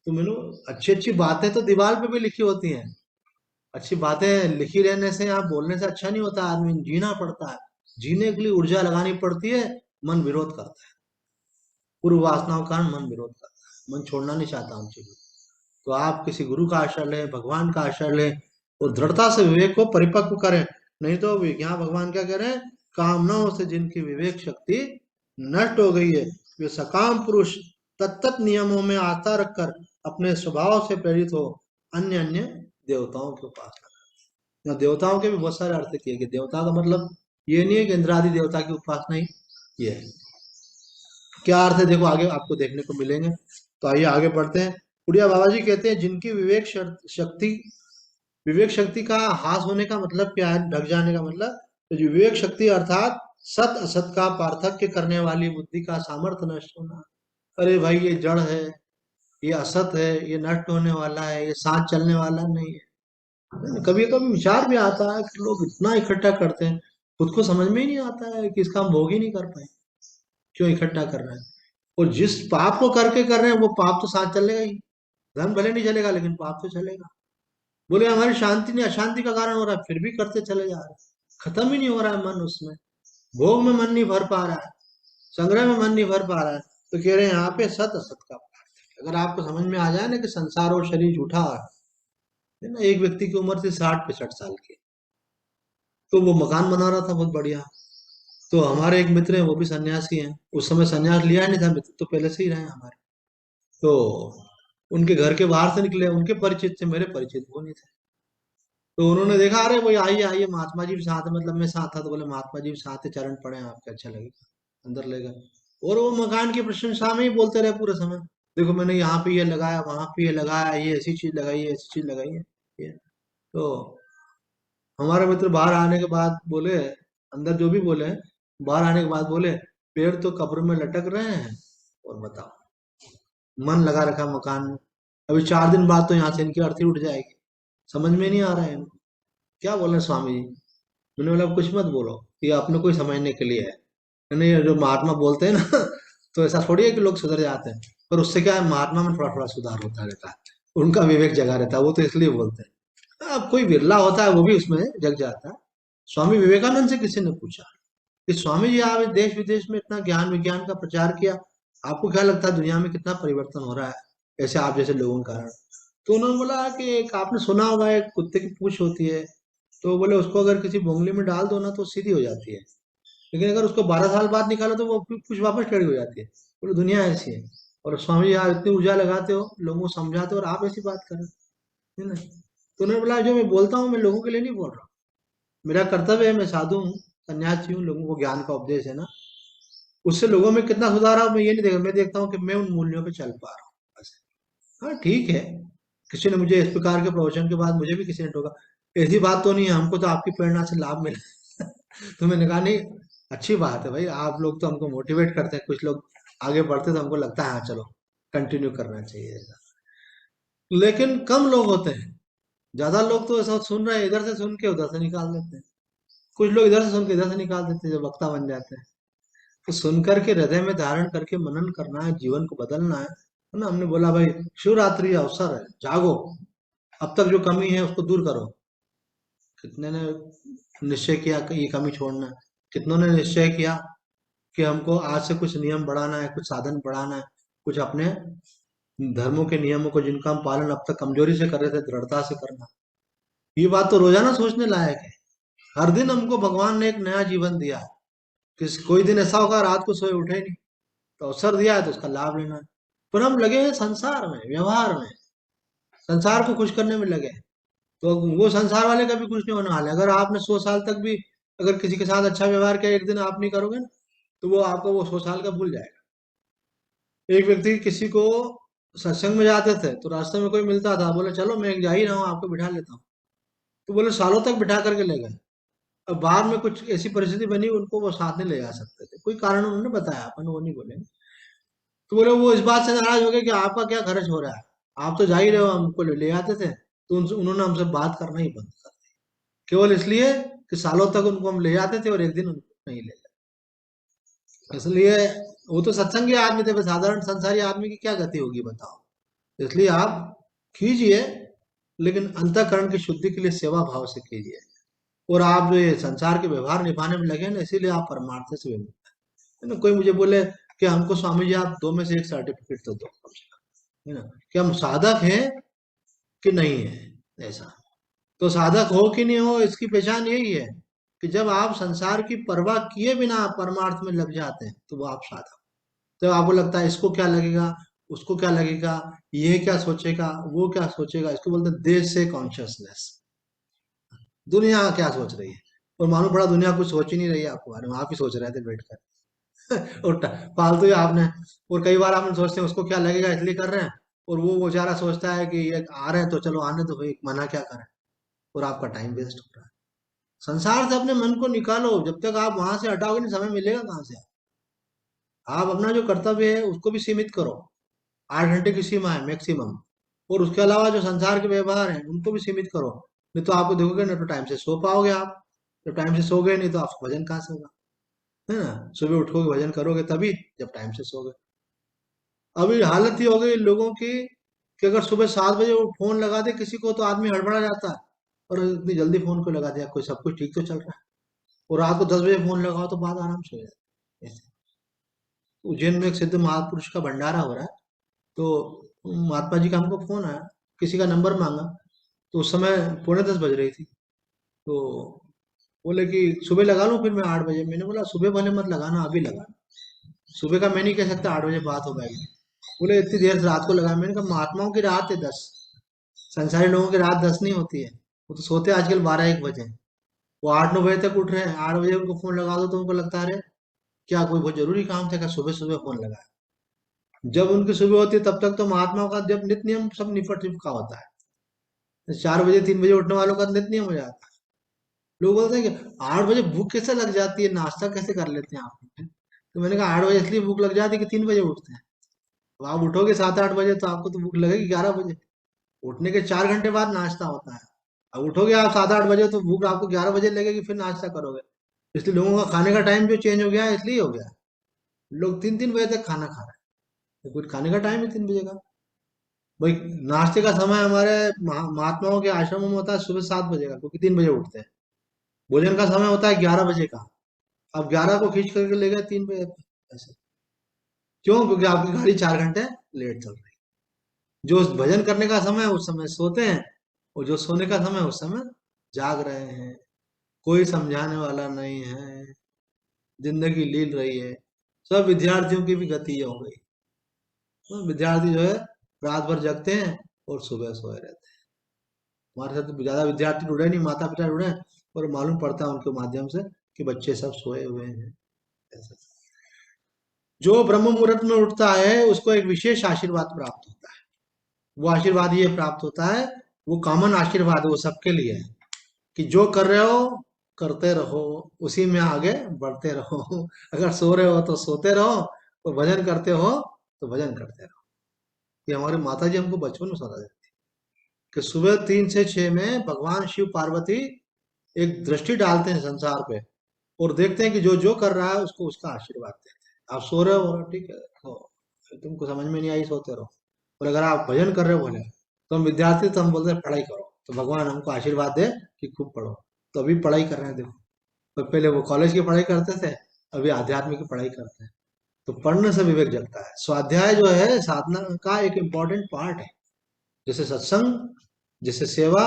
तो मैंने अच्छी अच्छी बातें तो दीवार पे भी लिखी होती हैं, अच्छी बातें लिखी रहने से, आप बोलने से अच्छा नहीं होता, आदमी जीना पड़ता है, जीने के लिए ऊर्जा लगानी पड़ती है। मन विरोध करता है, पूर्व वासनाओं का कारण मन विरोध करता है, मन छोड़ना नहीं चाहता उन चीजों को। तो आप किसी गुरु का आश्रय लें, भगवान का आश्रय लें, और दृढ़ता से विवेक को परिपक्व करें। नहीं तो यहाँ भगवान क्या कह रहे हैं, कामनाओं से जिनकी विवेक शक्ति नष्ट हो गई है, वे सकाम पुरुष तत्त नियमों में आस्था रखकर अपने स्वभाव से प्रेरित हो अन्य अन्य देवताओं की उपासना करें। यहाँ देवताओं के भी बहुत सारे अर्थ किए गए, देवता का मतलब ये नहीं है कि इंद्रादि देवता की उपासना ही ये है। क्या अर्थ है देखो आगे आपको देखने को मिलेंगे। तो आइए आगे बढ़ते हैं। उड़िया बाबा जी कहते हैं जिनकी शक्ति विवेक शक्ति का हास होने का मतलब क्या है, ढक जाने का मतलब, तो जो विवेक शक्ति अर्थात सत असत का पार्थक्य करने वाली बुद्धि का सामर्थ्य नष्ट होना। अरे भाई ये जड़ है, ये असत है, ये नष्ट होने वाला है, ये साथ चलने वाला नहीं है। कभी कभी विचार भी आता है कि लोग इतना इकट्ठा करते हैं, खुद को समझ में ही नहीं आता है कि इसका हम भोग ही नहीं कर पाए, क्यों इकट्ठा कर रहे हैं। और जिस पाप को करके कर रहे हैं वो पाप तो साथ चलेगा ही, धन भले नहीं चलेगा लेकिन पाप तो चलेगा। बोले हमारी शांति नहीं अशांति का कारण हो रहा है, फिर भी करते चले जा रहे हैं, खत्म ही नहीं हो रहा है मन उसमें, भोग में मन नहीं भर पा रहा है, संग्रह में मन नहीं भर पा रहा है। तो कह रहे हैं यहाँ पे सत असत का पार्थक्य। अगर आपको समझ में आ जाए ना कि संसार और शरीर झूठा है ना, एक व्यक्ति की उम्र थी 60-65 साल की, तो वो मकान बना रहा था बहुत बढ़िया, तो हमारे एक मित्र हैं, वो भी सन्यासी हैं। उस समय सन्यास लिया नहीं था, मित्र तो पहले से ही रहे हमारे। तो उनके घर के बाहर से निकले, उनके परिचित थे, मेरे परिचित वो नहीं थे। तो उन्होंने देखा, अरे भाई आइए आइए, महात्मा जी भी साथ है, मतलब मैं साथ था, तो बोले महात्मा जी भी साथ है, चरण पड़े हैं आपके, अच्छा लगेगा, अंदर ले गए। और वो मकान की प्रशंसा में ही बोलते रहे पूरे समय। देखो मैंने यहाँ पे ये लगाया, वहां पे ये लगाया, ये ऐसी चीज लगाई है, ऐसी चीज लगाई है, ये। तो हमारे मित्र बाहर आने के बाद बोले, अंदर जो भी बोले, बाहर आने के बाद बोले, पेड़ तो कब्र में लटक रहे हैं, और बताओ मन लगा रखा मकान में। अभी 4 दिन बाद तो यहाँ से इनकी अर्थी उठ जाएगी। समझ में नहीं आ रहा है इनको। क्या बोले स्वामी जी? मैंने बोला कुछ मत बोलो, ये अपने को ही समझने के लिए है। नहीं, ये जो महात्मा बोलते हैं ना तो ऐसा थोड़ी है कि लोग सुधर जाते हैं। पर उससे क्या है, महात्मा में थोड़ा थोड़ा सुधार होता रहता है, उनका विवेक जगा रहता है, वो तो इसलिए बोलते हैं। अब कोई बिरला होता है, वो भी उसमें जग जाता है। स्वामी विवेकानंद से किसी ने पूछा कि स्वामी जी आप देश विदेश में इतना ज्ञान विज्ञान का प्रचार किया, आपको क्या लगता है दुनिया में कितना परिवर्तन हो रहा है ऐसे आप जैसे लोगों के कारण? तो उन्होंने बोला कि एक आपने सुना होगा, एक कुत्ते की पूंछ होती है, तो बोले उसको अगर किसी बोंगली में डाल दो ना तो सीधी हो जाती है, लेकिन अगर उसको 12 साल बाद निकालो तो वो पूंछ वापस टेढ़ी हो जाती है। बोले दुनिया ऐसी है। और स्वामी जी आप इतनी ऊर्जा लगाते हो, लोगों को समझाते हो, और आप ऐसी बात कर रहे हो, है ना? तो उन्होंने बोला जो मैं बोलता हूँ, मैं लोगों के लिए नहीं बोल रहा हूँ। मेरा कर्तव्य है, मैं साधु हूँ, सन्यासी हूँ, लोगों को ज्ञान का उपदेश है ना, उससे लोगों में कितना सुधार आ, मैं ये नहीं देखा, मैं देखता हूँ कि मैं उन मूल्यों पे चल पा रहा हूँ बस। हाँ ठीक है, किसी ने मुझे इस प्रकार के प्रवचन के बाद मुझे भी किसी ने टोका, ऐसी बात तो नहीं है, हमको तो आपकी प्रेरणा से लाभ मिला तो मैंने कहा नहीं, अच्छी बात है भाई, आप लोग तो हमको मोटिवेट करते हैं, कुछ लोग आगे बढ़ते तो हमको लगता है हाँ चलो कंटिन्यू करना चाहिए ऐसा। लेकिन कम लोग होते हैं, ज्यादा लोग तो ऐसा सुन रहे हैं, इधर से सुन के उधर से निकाल देते हैं। कुछ लोग इधर से सुन के इधर से निकाल देते हैं, जो वक्ता बन जाते हैं। तो सुनकर के हृदय में धारण करके मनन करना है, जीवन को बदलना है ना? हमने बोला भाई शिवरात्रि अवसर है, जागो, अब तक जो कमी है उसको दूर करो। कितने ने निश्चय किया कि ये कमी छोड़ना है, कितनों ने निश्चय किया कि हमको आज से कुछ नियम बढ़ाना है, कुछ साधन बढ़ाना है, कुछ अपने धर्मों के नियमों को जिनका हम पालन अब तक कमजोरी से कर रहे थे, दृढ़ता से करना। ये बात तो रोजाना सोचने लायक है। हर दिन हमको भगवान ने एक नया जीवन दिया है। कोई दिन ऐसा होगा रात को सोए उठे नहीं, तो अवसर दिया है तो उसका लाभ लेना है। पर हम लगे हैं संसार में, व्यवहार में, संसार को खुश करने में लगे हैं। तो वो संसार वाले का भी कुछ नहीं होने वाला है। अगर आपने 100 साल तक भी अगर किसी के साथ अच्छा व्यवहार किया, एक दिन आप नहीं करोगे ना, तो वो आपको वो 100 साल का भूल जाएगा। एक व्यक्ति किसी को सत्संग में जाते थे, तो रास्ते में कोई मिलता था, बोले चलो मैं जा ही रहा हूँ, आपको बिठा लेता हूँ। तो बोले सालों तक बिठा करके ले गए। अब बाद में कुछ ऐसी परिस्थिति बनी, उनको वो साथ नहीं ले जा सकते थे, कोई कारण उन्होंने बताया, अपन वो नहीं बोले। तो बोले वो इस बात से नाराज हो गए कि आपका क्या खर्च हो रहा है, आप तो जा ही रहे हो, हमको ले ले आते थे। तो उन्होंने हमसे बात करना ही बंद कर दिया, केवल इसलिए कि सालों तक उनको हम ले जाते थे और एक दिन उनको नहीं ले गए। इसलिए वो तो सत्संगी आदमी थे, साधारण संसारी आदमी की क्या गति होगी बताओ? इसलिए आप कीजिए, लेकिन अंतःकरण की शुद्धि के लिए सेवा भाव से कीजिए। और आप जो ये संसार के व्यवहार निभाने में लगे ना, इसीलिए आप परमार्थ से विमुख है ना? कोई मुझे बोले कि हमको स्वामी जी आप 2 में से 1 सर्टिफिकेट तो दो कम से कम, है ना, कि हम साधक हैं कि नहीं है ऐसा। तो साधक हो कि नहीं हो, इसकी पहचान यही है कि जब आप संसार की परवाह किए बिना परमार्थ में लग जाते हैं, तो वो आप साधक। तो आपको लगता है इसको क्या लगेगा, उसको क्या लगेगा, ये क्या सोचेगा, वो क्या सोचेगा, इसको बोलते हैं देश से कॉन्शियसनेस। दुनिया क्या सोच रही है, और मालूम पड़ा दुनिया कुछ सोच ही नहीं रही है आपके बारे में, आप ही सोच रहे थे बैठकर और फालतू ही आपने। और कई बार आपने सोचते हैं उसको क्या लगेगा इसलिए कर रहे हैं, और वो बेचारा सोचता है कि ये आ रहे हैं तो चलो आने दो भाई, मना क्या करें, और आपका टाइम वेस्ट हो रहा है। संसार से अपने मन को निकालो, जब तक आप वहां से हटाओगे नहीं, समय मिलेगा कहाँ से? आप अपना जो कर्तव्य है उसको भी सीमित करो, 8 घंटे की सीमा है मैक्सिमम। और उसके अलावा जो संसार के व्यवहार हैं उनको भी सीमित करो, नहीं तो आपको देखोगे ना तो टाइम से सो पाओगे आप। जब टाइम से सोगे नहीं तो आपको भजन कहाँ से होगा, है ना? सुबह उठोगे भजन करोगे तभी, जब टाइम से सोगे। अभी हालत ही हो गई लोगों की कि अगर सुबह 7 बजे वो फोन लगा दे किसी को तो आदमी हड़बड़ा जाता है, और इतनी जल्दी फोन को लगा दिया, कोई सब कुछ ठीक तो चल रहा है, और रात को 10 बजे फोन लगाओ तो बात आराम से हो जाती है ऐसे। उज्जैन में एक सिद्ध महापुरुष का भंडारा हो रहा है, तो महात्मा जी का हमको फोन आया, किसी का नंबर मांगा, तो उस समय 9:45 बज रही थी। तो बोले कि सुबह लगा लूं फिर मैं 8 बजे। मैंने बोला सुबह भले मत लगाना, अभी लगाना। सुबह का मैं नहीं कह सकता 8 बजे बात हो पाएगी। बोले इतनी देर से रात को लगा। मैंने कहा महात्माओं की रात है 10, संसारी लोगों की रात 10 नहीं होती है। वो तो सोते आजकल 12-1 बजे। वो 8-9 बजे तक उठ रहे हैं, 8 बजे उनको फोन लगा दो तो उनको लगता है अरे क्या कोई बहुत जरूरी काम था क्या, सुबह सुबह फोन लगा। जब उनकी सुबह होती है तब तक तो महात्माओं का जब नित्य नियम सब निपट चुका होता है। तो 4 बजे 3 बजे उठने वालों का नित्य नियम हो जाता है। लोग बोलते हैं कि 8 बजे भूख कैसे लग जाती है, नाश्ता कैसे कर लेते हैं आप। तो मैंने कहा 8 बजे इसलिए भूख लग जाती है कि 3 बजे उठते हैं। तो आप उठोगे 7-8 बजे तो आपको तो भूख लगेगी 11 बजे। उठने के 4 घंटे बाद नाश्ता होता है। अब उठोगे आप 7-8 बजे तो भूख आपको 11 बजे लगेगी, फिर नाश्ता करोगे। इसलिए लोगों का खाने का टाइम जो चेंज हो गया है इसलिए हो गया है। लोग 3-3 बजे तक खाना खा रहे हैं। तो कुछ खाने का टाइम है 3 बजे का। भाई नाश्ते का समय हमारे महात्माओं के आश्रमों में होता है सुबह 7 बजे का, क्योंकि 3 बजे उठते हैं। भोजन का समय होता है 11 बजे का। अब 11 को खींच करके ले गए 3 बजे पे। ऐसे क्यों? क्योंकि आपकी गाड़ी 4 घंटे लेट चल रही है। जो भजन करने का समय है उस समय सोते हैं, और जो सोने का समय है उस समय जाग रहे हैं। कोई समझाने वाला नहीं है, जिंदगी लील रही है। सब विद्यार्थियों की भी गति ये हो गई। तो विद्यार्थी जो है रात भर जगते हैं और सुबह सोए रहते हैं। हमारे साथ तो ज्यादा विद्यार्थी जुड़े नहीं, माता पिता जुड़े हैं, और मालूम पड़ता है उनके माध्यम से कि बच्चे सब सोए हुए हैं। ऐसा। जो ब्रह्म मुहूर्त में उठता है उसको एक विशेष आशीर्वाद प्राप्त होता है। वो आशीर्वाद ये प्राप्त होता है, वो कॉमन आशीर्वाद है, वो सबके लिए है कि जो कर रहे हो करते रहो, उसी में आगे बढ़ते रहो। अगर सो रहे हो तो सोते रहो, और भजन करते हो तो भजन करते रहो। ये हमारे माता जी हमको बचपन में सुना देती कि सुबह 3 से 6 में भगवान शिव पार्वती एक दृष्टि डालते हैं संसार पे, और देखते हैं कि जो जो कर रहा है उसको उसका आशीर्वाद देते हैं। आप सो रहे हो ठीक है, तुमको समझ में नहीं आई सोते रहो। और अगर आप भजन कर रहे हो बोले तो हम विद्यार्थी तो हम बोलते हैं पढ़ाई करो, तो भगवान हमको आशीर्वाद दे कि खूब पढ़ो। तो अभी पढ़ाई कर रहे हैं देखो। तो पहले वो कॉलेज की पढ़ाई करते थे, अभी आध्यात्मिक की पढ़ाई करते हैं। तो पढ़ने से विवेक जगता है। स्वाध्याय जो है साधना का एक इम्पोर्टेंट पार्ट है। जैसे सत्संग, जैसे सेवा,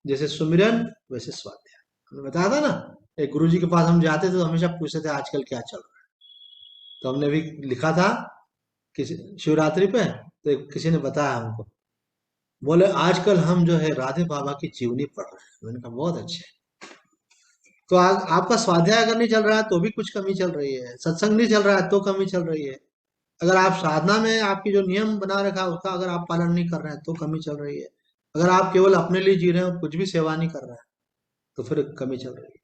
जैसे सुमिरन, वैसे स्वाध्याय। हमने बताया था ना, एक गुरु जी के पास हम जाते थे तो हमेशा पूछते थे आजकल क्या चल रहा है। तो हमने भी लिखा था किसी शिवरात्रि पे, तो किसी ने बताया हमको, बोले आजकल हम जो है राधे बाबा की जीवनी पढ़ रहे हैं। मैंने कहा बहुत अच्छे। तो आपका स्वाध्याय अगर नहीं चल रहा है तो भी कुछ कमी चल रही है, सत्संग नहीं चल रहा है तो कमी चल रही है। अगर आप साधना में आपकी जो नियम बना रखा है उसका अगर आप पालन नहीं कर रहे हैं तो कमी चल रही है। अगर आप केवल अपने लिए जी रहे हो, कुछ भी सेवा नहीं कर रहे हैं, तो फिर कमी चल रही है।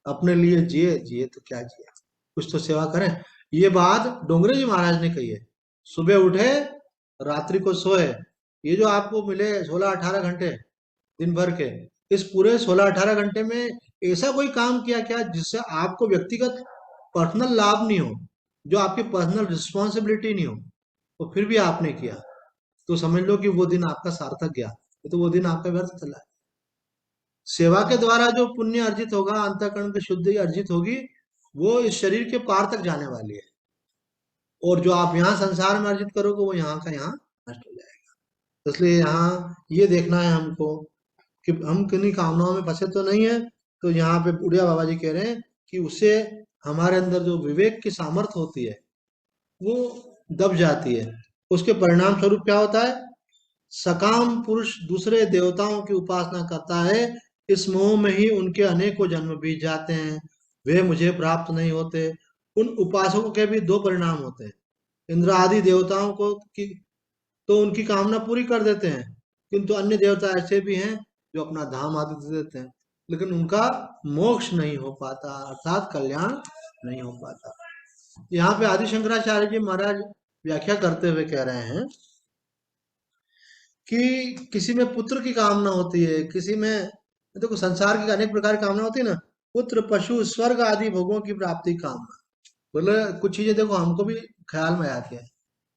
अपने लिए जिए जिए तो क्या जिए, कुछ तो सेवा करें। ये बात डोंगरे जी महाराज ने कही है। सुबह उठे, रात्रि को सोए। ये जो आपको मिले 16-18 घंटे दिन भर के, इस पूरे 16-18 घंटे में ऐसा कोई काम किया क्या जिससे आपको व्यक्तिगत पर्सनल लाभ नहीं हो, जो आपकी पर्सनल रिस्पॉन्सिबिलिटी नहीं हो, तो फिर भी आपने किया, तो समझ लो कि वो दिन आपका सार्थक गया। तो वो दिन आपका व्यर्थ चला है। सेवा के द्वारा जो पुण्य अर्जित होगा, अंतःकरण की शुद्धि अर्जित होगी, वो इस शरीर के पार तक जाने वाली है। और जो आप यहाँ संसार में अर्जित करोगे वो यहाँ का यहाँ नष्ट हो जाएगा। इसलिए यहाँ ये देखना है हमको कि हम किन्हीं कामनाओं में फंसे तो नहीं है। तो यहाँ पे बुढ़िया बाबा जी कह रहे हैं कि उससे हमारे अंदर जो विवेक की सामर्थ्य होती है वो दब जाती है। उसके परिणाम स्वरूप क्या होता है? सकाम पुरुष दूसरे देवताओं की उपासना करता है, इस मोह में ही उनके अनेकों जन्म बीत जाते हैं, वे मुझे प्राप्त नहीं होते। उन उपासकों के भी दो परिणाम होते हैं। इंद्र आदि देवताओं को की तो उनकी कामना पूरी कर देते हैं, किंतु अन्य देवता ऐसे भी हैं जो अपना धाम आदि दे देते हैं, लेकिन उनका मोक्ष नहीं हो पाता, अर्थात कल्याण नहीं हो पाता। यहाँ पे आदि शंकराचार्य जी महाराज व्याख्या करते हुए कह रहे हैं कि किसी में पुत्र की कामना होती है, किसी में देखो संसार की अनेक प्रकार की कामना होती है ना, पुत्र पशु स्वर्ग आदि भोगों की प्राप्ति कामना। बोले कुछ चीजें देखो हमको भी ख्याल में आती है।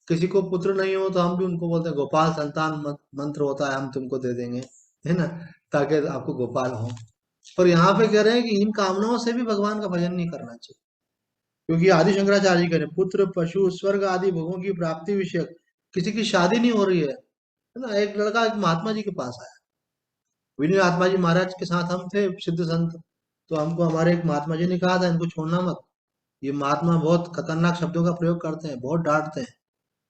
किसी को पुत्र नहीं हो तो हम भी उनको बोलते हैं गोपाल संतान मंत्र होता है, हम तुमको दे देंगे, है ना, ताकि आपको गोपाल हो। पर यहाँ पे कह रहे हैं कि इन कामनाओं से भी भगवान का भजन नहीं करना चाहिए। क्योंकि आदि शंकराचार्य जी कह रहे हैं पुत्र पशु स्वर्ग आदि भोगों की प्राप्ति विषय, किसी की शादी नहीं हो रही है ना। एक लड़का एक महात्मा जी के पास आया, विनय महात्मा जी महाराज के साथ हम थे सिद्ध संत, तो हमको हमारे एक महात्मा जी ने कहा था इनको छोड़ना मत, ये महात्मा बहुत खतरनाक शब्दों का प्रयोग करते हैं, बहुत डांटते हैं,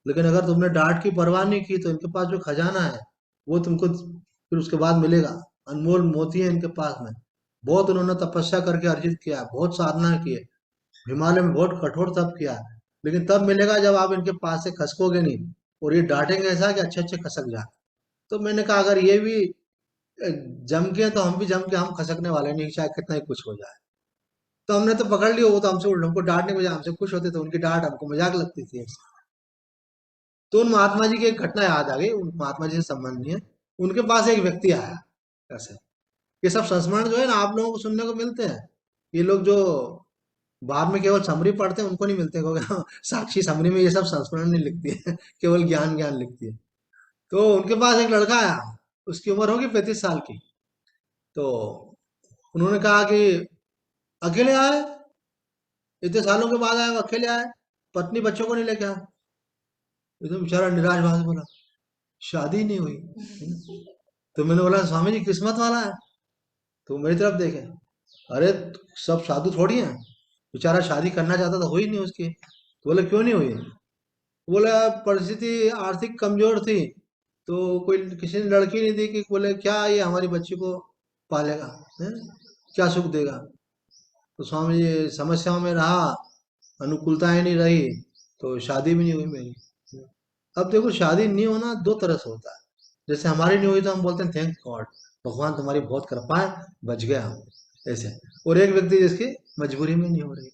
लेकिन अगर तुमने डांट की परवाह नहीं की तो इनके पास जो खजाना है वो तुमको फिर उसके बाद मिलेगा। अनमोल मोती है इनके पास में। बहुत उन्होंने तपस्या करके अर्जित किया, बहुत साधना की है, हिमालय में बहुत कठोर तप किया है, लेकिन तब मिलेगा जब आप इनके पास से खसकोगे नहीं, और ये डांटेंगे ऐसा कि अच्छे अच्छे खसक जाए। तो मैंने कहा अगर ये भी जम के, तो हम भी जम के हम खसकने वाले नहीं, चाहे कितना ही कुछ हो जाए। तो हमने तो पकड़ लिया, वो तो हमसे उल्टा हमको डांटने के बजाय हमसे खुश होते थे, उनकी डांट हमको मजाक लगती थी। तो उन महात्मा जी की एक घटना याद आ गई, उन महात्मा जी से संबंध नहीं है। उनके पास एक व्यक्ति आया ऐसे, ये सब संस्मरण जो है ना आप लोगों को सुनने को मिलते हैं, ये लोग जो बाद में केवल समरी पढ़ते हैं उनको नहीं मिलते, क्योंकि साक्षी समरी में ये सब संस्मरण नहीं लिखती है, केवल ज्ञान ज्ञान लिखती है। तो उनके पास एक लड़का आया, उसकी उम्र होगी 35 साल की। तो उन्होंने कहा कि अकेले आए, इतने सालों के बाद आए, वो अकेले आए, पत्नी बच्चों को नहीं लेके आए। एकदम बेचारा निराश भाव से बोला शादी नहीं हुई। तो मैंने बोला स्वामी जी किस्मत वाला है। तो मेरी तरफ देखे, अरे सब साधु थोड़ी हैं, बेचारा शादी करना चाहता था, हुई नहीं उसकी। तो बोले क्यों नहीं हुई? बोले परिस्थिति आर्थिक कमजोर थी, तो कोई किसी ने लड़की नहीं दी, कि बोले क्या ये हमारी बच्ची को पालेगा, हैं? क्या सुख देगा। तो स्वामी जी समस्याओं में रहा, अनुकूलताएं नहीं रही, तो शादी भी नहीं हुई मेरी। अब देखो शादी नहीं होना दो तरह से होता है। जैसे हमारी नहीं हुई तो हम बोलते हैं थैंक गॉड, भगवान तुम्हारी बहुत कृपा है, बच गए हम, ऐसे। और एक व्यक्ति जिसकी मजबूरी में नहीं हो रही।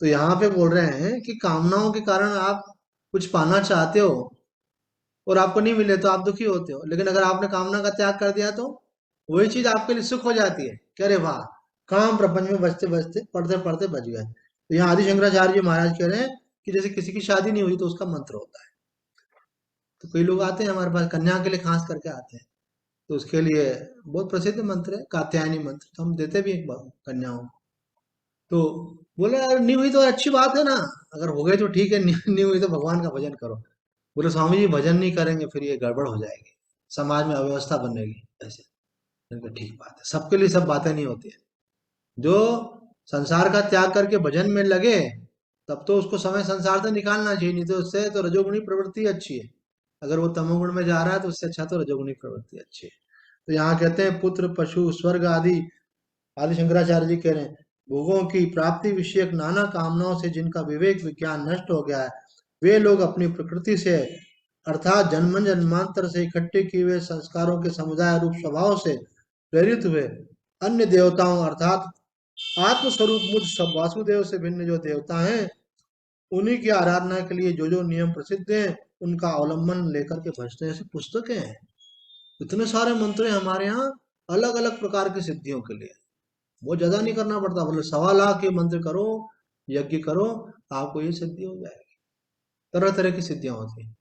तो यहाँ पे बोल रहे हैं कि कामनाओं के कारण आप कुछ पाना चाहते हो और आपको नहीं मिले तो आप दुखी होते हो, लेकिन अगर आपने कामना का त्याग कर दिया तो वही चीज आपके लिए सुख हो जाती है कि अरे वाह, काम प्रपंच में बचते बचते पढ़ते पढ़ते बच गए। तो यहाँ आदि शंकराचार्य जी महाराज कह रहे हैं कि जैसे किसी की शादी नहीं हुई तो उसका मंत्र होता है। तो कई लोग आते हैं हमारे पास कन्या के लिए खास करके आते हैं, तो उसके लिए बहुत प्रसिद्ध मंत्र है कात्यायनी मंत्र, तो हम देते भी एक बार कन्याओं को। तो बोले यार नहीं हुई तो अच्छी बात है ना, अगर हो गई तो ठीक है, नहीं हुई तो भगवान का भजन करो। बोले स्वामी जी भजन नहीं करेंगे फिर ये गड़बड़ हो जाएगी, समाज में अव्यवस्था बनेगी ऐसे। मैंने कहा, ठीक बात है, सबके लिए सब बातें नहीं होती है। जो संसार का त्याग करके भजन में लगे तब तो उसको समय संसार से निकालना चाहिए, नहीं तो उससे तो रजोगुणी प्रवृत्ति अच्छी है। अगर वो तमोगुण में जा रहा है तो उससे अच्छा तो रजोगुणी प्रवृत्ति अच्छी है। तो यहाँ कहते हैं पुत्र पशु स्वर्ग आदि, आदि शंकराचार्य जी कह रहे हैं भोगों की प्राप्ति विषयक नाना कामनाओं से जिनका विवेक विज्ञान नष्ट हो गया है, वे लोग अपनी प्रकृति से अर्थात जन्म जन्मांतर से इकट्ठे किए हुए संस्कारों के समुदाय रूप स्वभाव से प्रेरित हुए अन्य देवताओं अर्थात आत्मस्वरूप मुझ सब वासुदेव से भिन्न जो देवता हैं, उन्हीं की आराधना के लिए जो जो नियम प्रसिद्ध हैं उनका अवलंबन लेकर के भजते हैं। ऐसी पुस्तकें हैं, इतने सारे मंत्र हैं हमारे यहाँ अलग अलग प्रकार की सिद्धियों के लिए। वो ज्यादा नहीं करना पड़ता, बोले 1.25 लाख के मंत्र करो, यज्ञ करो, आपको ये सिद्धि हो जाएगी। तरह तरह की सिद्धियां होती हैं,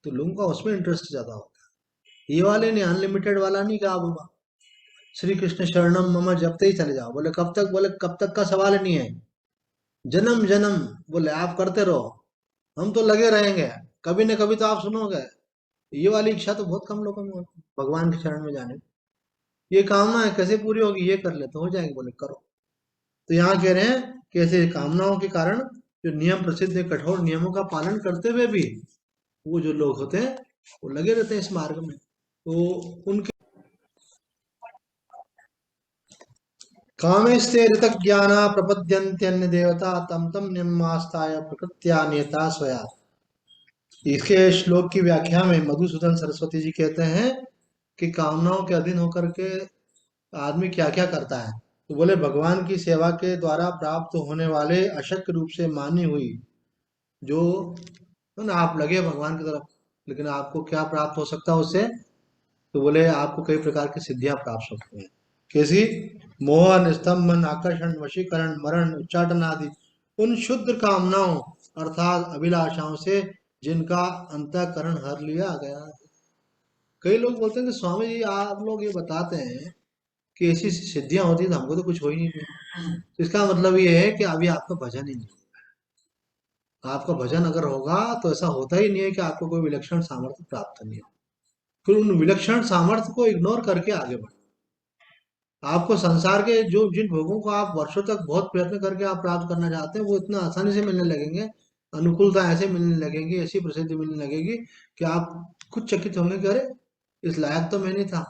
तो लोगों का उसमें इंटरेस्ट ज्यादा होता है। ये वाले नहीं, अनलिमिटेड वाला नहीं, कहा बाबा श्री कृष्ण शरणम मम जपते ही चले जाओ। बोले कब तक? बोले कब तक का सवाल नहीं है, जन्म जन्म। बोले आप करते रहो, हम तो लगे रहेंगे, कभी न कभी तो आप सुनोगे। ये वाली इच्छा तो बहुत कम लोगों में होती है भगवान के शरण में जाने की। ये कामना है कैसे पूरी होगी, ये कर ले तो हो जाएगी। बोले करो। तो यहाँ कह रहे हैं कि ऐसे कामनाओं के कारण जो नियम प्रसिद्ध है, कठोर नियमों का पालन करते हुए भी वो जो लोग होते हैं वो लगे रहते हैं इस मार्ग में, तो उनके कामेस्ते ऋतज्ञाना प्रपद्यन्त्यन्य देवता तम तम नियमास्ताय प्रकृत्या नियता स्वया। इसके श्लोक की व्याख्या में मधुसूदन सरस्वती जी कहते हैं कि कामनाओं के अधीन होकर के आदमी क्या क्या करता है। तो बोले भगवान की सेवा के द्वारा प्राप्त होने वाले अशक्य रूप से मानी हुई जो है ना, आप लगे भगवान की तरफ, लेकिन आपको क्या प्राप्त हो सकता है उससे? तो बोले आपको कई प्रकार की सिद्धियां प्राप्त हो सकती हैं। कैसी? मोहन स्तंभन आकर्षण वशीकरण मरण उच्चाटन आदि उन शुद्ध कामनाओं अर्थात अभिलाषाओं से जिनका अंतःकरण हर लिया गया है। कई लोग बोलते हैं कि स्वामी जी आप लोग ये बताते हैं कि ऐसी सिद्धियां होती है तो हमको तो कुछ हो ही नहीं रही। तो इसका मतलब ये है कि अभी आपका भजन ही नहीं हुआ। आपका भजन अगर होगा तो ऐसा होता ही नहीं है कि आपको कोई विलक्षण सामर्थ्य प्राप्त नहीं हो, फिर उन विलक्षण सामर्थ्य को इग्नोर करके आगे बढ़ो। आपको संसार के जो जिन भोगों को आप वर्षों तक बहुत प्रयत्न करके आप प्राप्त करना चाहते हैं वो इतना आसानी से मिलने लगेंगे, अनुकूलता ऐसे मिलने लगेगी, ऐसी प्रसिद्धि मिलने लगेगी कि आप खुद चकित होंगे कि अरे इस लायक तो मैं नहीं था।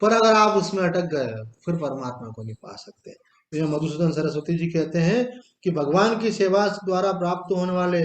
पर अगर आप उसमें अटक गए फिर परमात्मा को नहीं पा सकते। तो ये मधुसूदन सरस्वती जी कहते हैं कि भगवान की सेवा द्वारा प्राप्त होने वाले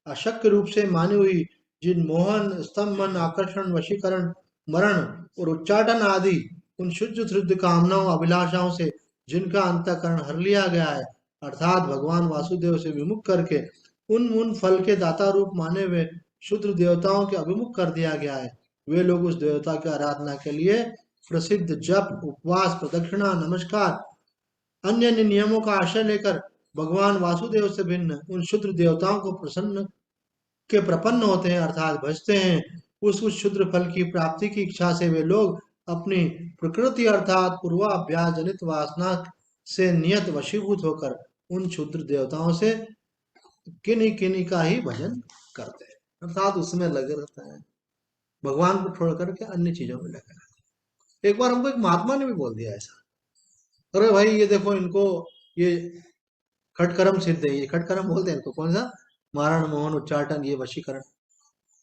अशक्य रूप से मानी हुई जिन मोहन, स्तंभन, आकर्षण, वशीकरण, मरण और उच्चाटन आदि उन शुद्ध शुद्ध कामनाओं अभिलाषाओं से जिनका अंतःकरण हर लिया गया है, अर्थात भगवान वासुदेव से विमुख करके उन उन फल के दाता रूप माने हुए शुद्र देवताओं के अभिमुख कर दिया गया है, वे लोग उस देवता की आराधना के लिए प्रसिद्ध जप, उपवास, प्रदक्षिणा, नमस्कार, अन्य अन्य नियमों का आश्रय लेकर भगवान वासुदेव से भिन्न उन शुद्र देवताओं को प्रसन्न के प्रपन्न होते हैं, अर्थात भजते हैं। उस क्षुद्र फल की प्राप्ति की इच्छा से वे लोग अपनी प्रकृति अर्थात पूर्वाभ्यास जनित वासना से नियत वशीभूत होकर उन क्षुद्र देवताओं से किन्हीं किन्हीं का ही भजन करते हैं, अर्थात उसमें लगे रहते हैं, भगवान को छोड़ करके अन्य चीजों में लगे रहते हैं। एक बार हमको एक महात्मा ने भी बोल दिया ऐसा, अरे भाई ये देखो इनको ये खटकरम सिद्ध है, ये खटकरम बोलते हैं इनको, कौन सा, मारण, मोहन, उच्चाटन, ये वशीकरण,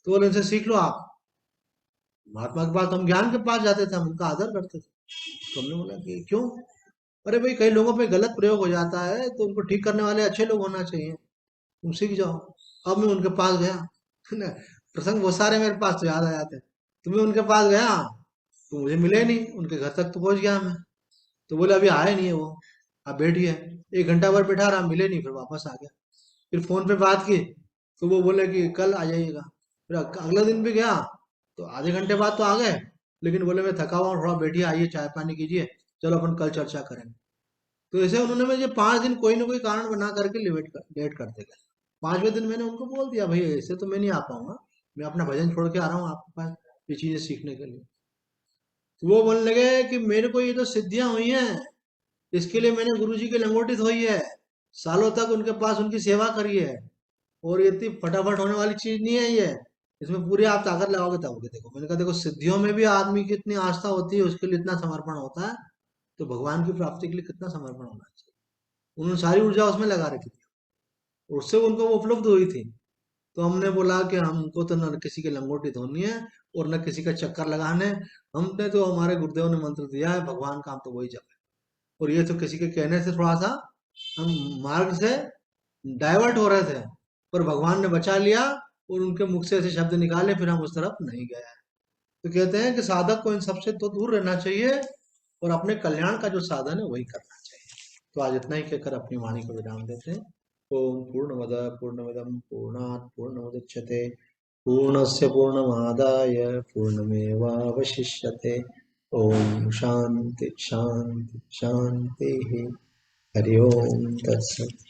तो बोले इनसे सीख लो आप। महात्मा के पास हम ज्ञान के पास जाते थे, हम उनका आदर करते थे, तो हमने बोला कि क्यों, अरे भाई कई लोगों पे गलत प्रयोग हो जाता है तो उनको ठीक करने वाले अच्छे लोग होना चाहिए, तुम सीख जाओ। अब मैं उनके पास गया ना, प्रसंग बहुत सारे मेरे पास तो याद आ जाते हैं। तो मैं उनके पास गया तो मुझे मिले नहीं, उनके घर तक तो पहुंच गया मैं, तो बोले अभी आए नहीं है वो, आप बैठिए। 1 घंटा भर बैठा रहा, मिले नहीं, फिर वापस आ गया। फिर फोन पे बात की तो वो बोले कि कल आ जाइएगा। फिर अगला दिन भी गया तो आधे घंटे बाद तो आ गए, लेकिन बोले मैं थका हुआ हूँ, थोड़ा बैठिए, आइए चाय पानी कीजिए, चलो अपन कल चर्चा करेंगे। तो ऐसे उन्होंने मुझे 5 दिन कोई ना कोई कारण बना करके लेट करते गए। 5वें दिन मैंने उनको बोल दिया भाई ऐसे तो मैं नहीं आ पाऊंगा, मैं अपना भजन छोड़ के आ रहा हूँ आपके पास ये चीजें सीखने के लिए। तो वो बोलने लगे कि मेरे को ये तो सिद्धियां हुई हैं, इसके लिए मैंने गुरु जी की लंगोटी धोई है, सालों तक उनके पास उनकी सेवा करी है, और ये इतनी फटाफट होने वाली चीज नहीं है ये, इसमें पूरी आप ताकत लगाओगे तब होगे। देखो मैंने कहा देखो सिद्धियों में भी आदमी की इतनी आस्था होती है, उसके लिए इतना समर्पण होता है, तो भगवान की प्राप्ति के लिए कितना समर्पण होना चाहिए। उन्होंने सारी ऊर्जा उसमें लगा रखी थी, और उससे उनको वो उपलब्ध हुई थी। तो हमने बोला कि हमको तो न किसी की लंगोटी धोनी है और न किसी का चक्कर लगाने, हमने तो हमारे गुरुदेव ने मंत्र दिया है, भगवान का हम तो वही जप है। और ये तो किसी के कहने से थोड़ा सा हम मार्ग से डाइवर्ट हो रहे थे, पर भगवान ने बचा लिया और उनके मुख से ऐसे शब्द निकाले, फिर हम उस तरफ नहीं गए। तो कहते हैं कि साधक को इन सबसे तो दूर रहना चाहिए और अपने कल्याण का जो साधन है वही करना चाहिए। तो आज इतना ही कहकर अपनी वाणी को विराम देते हैं। ओम पूर्णमद पूर्णमिदम पूर्णात् पूर्णमुदच्यते पूर्णस्य पूर्णमादाय पूर्णमेवावशिष्यते। ओम शांति शांति शांति। हरि ओम तत्सत्।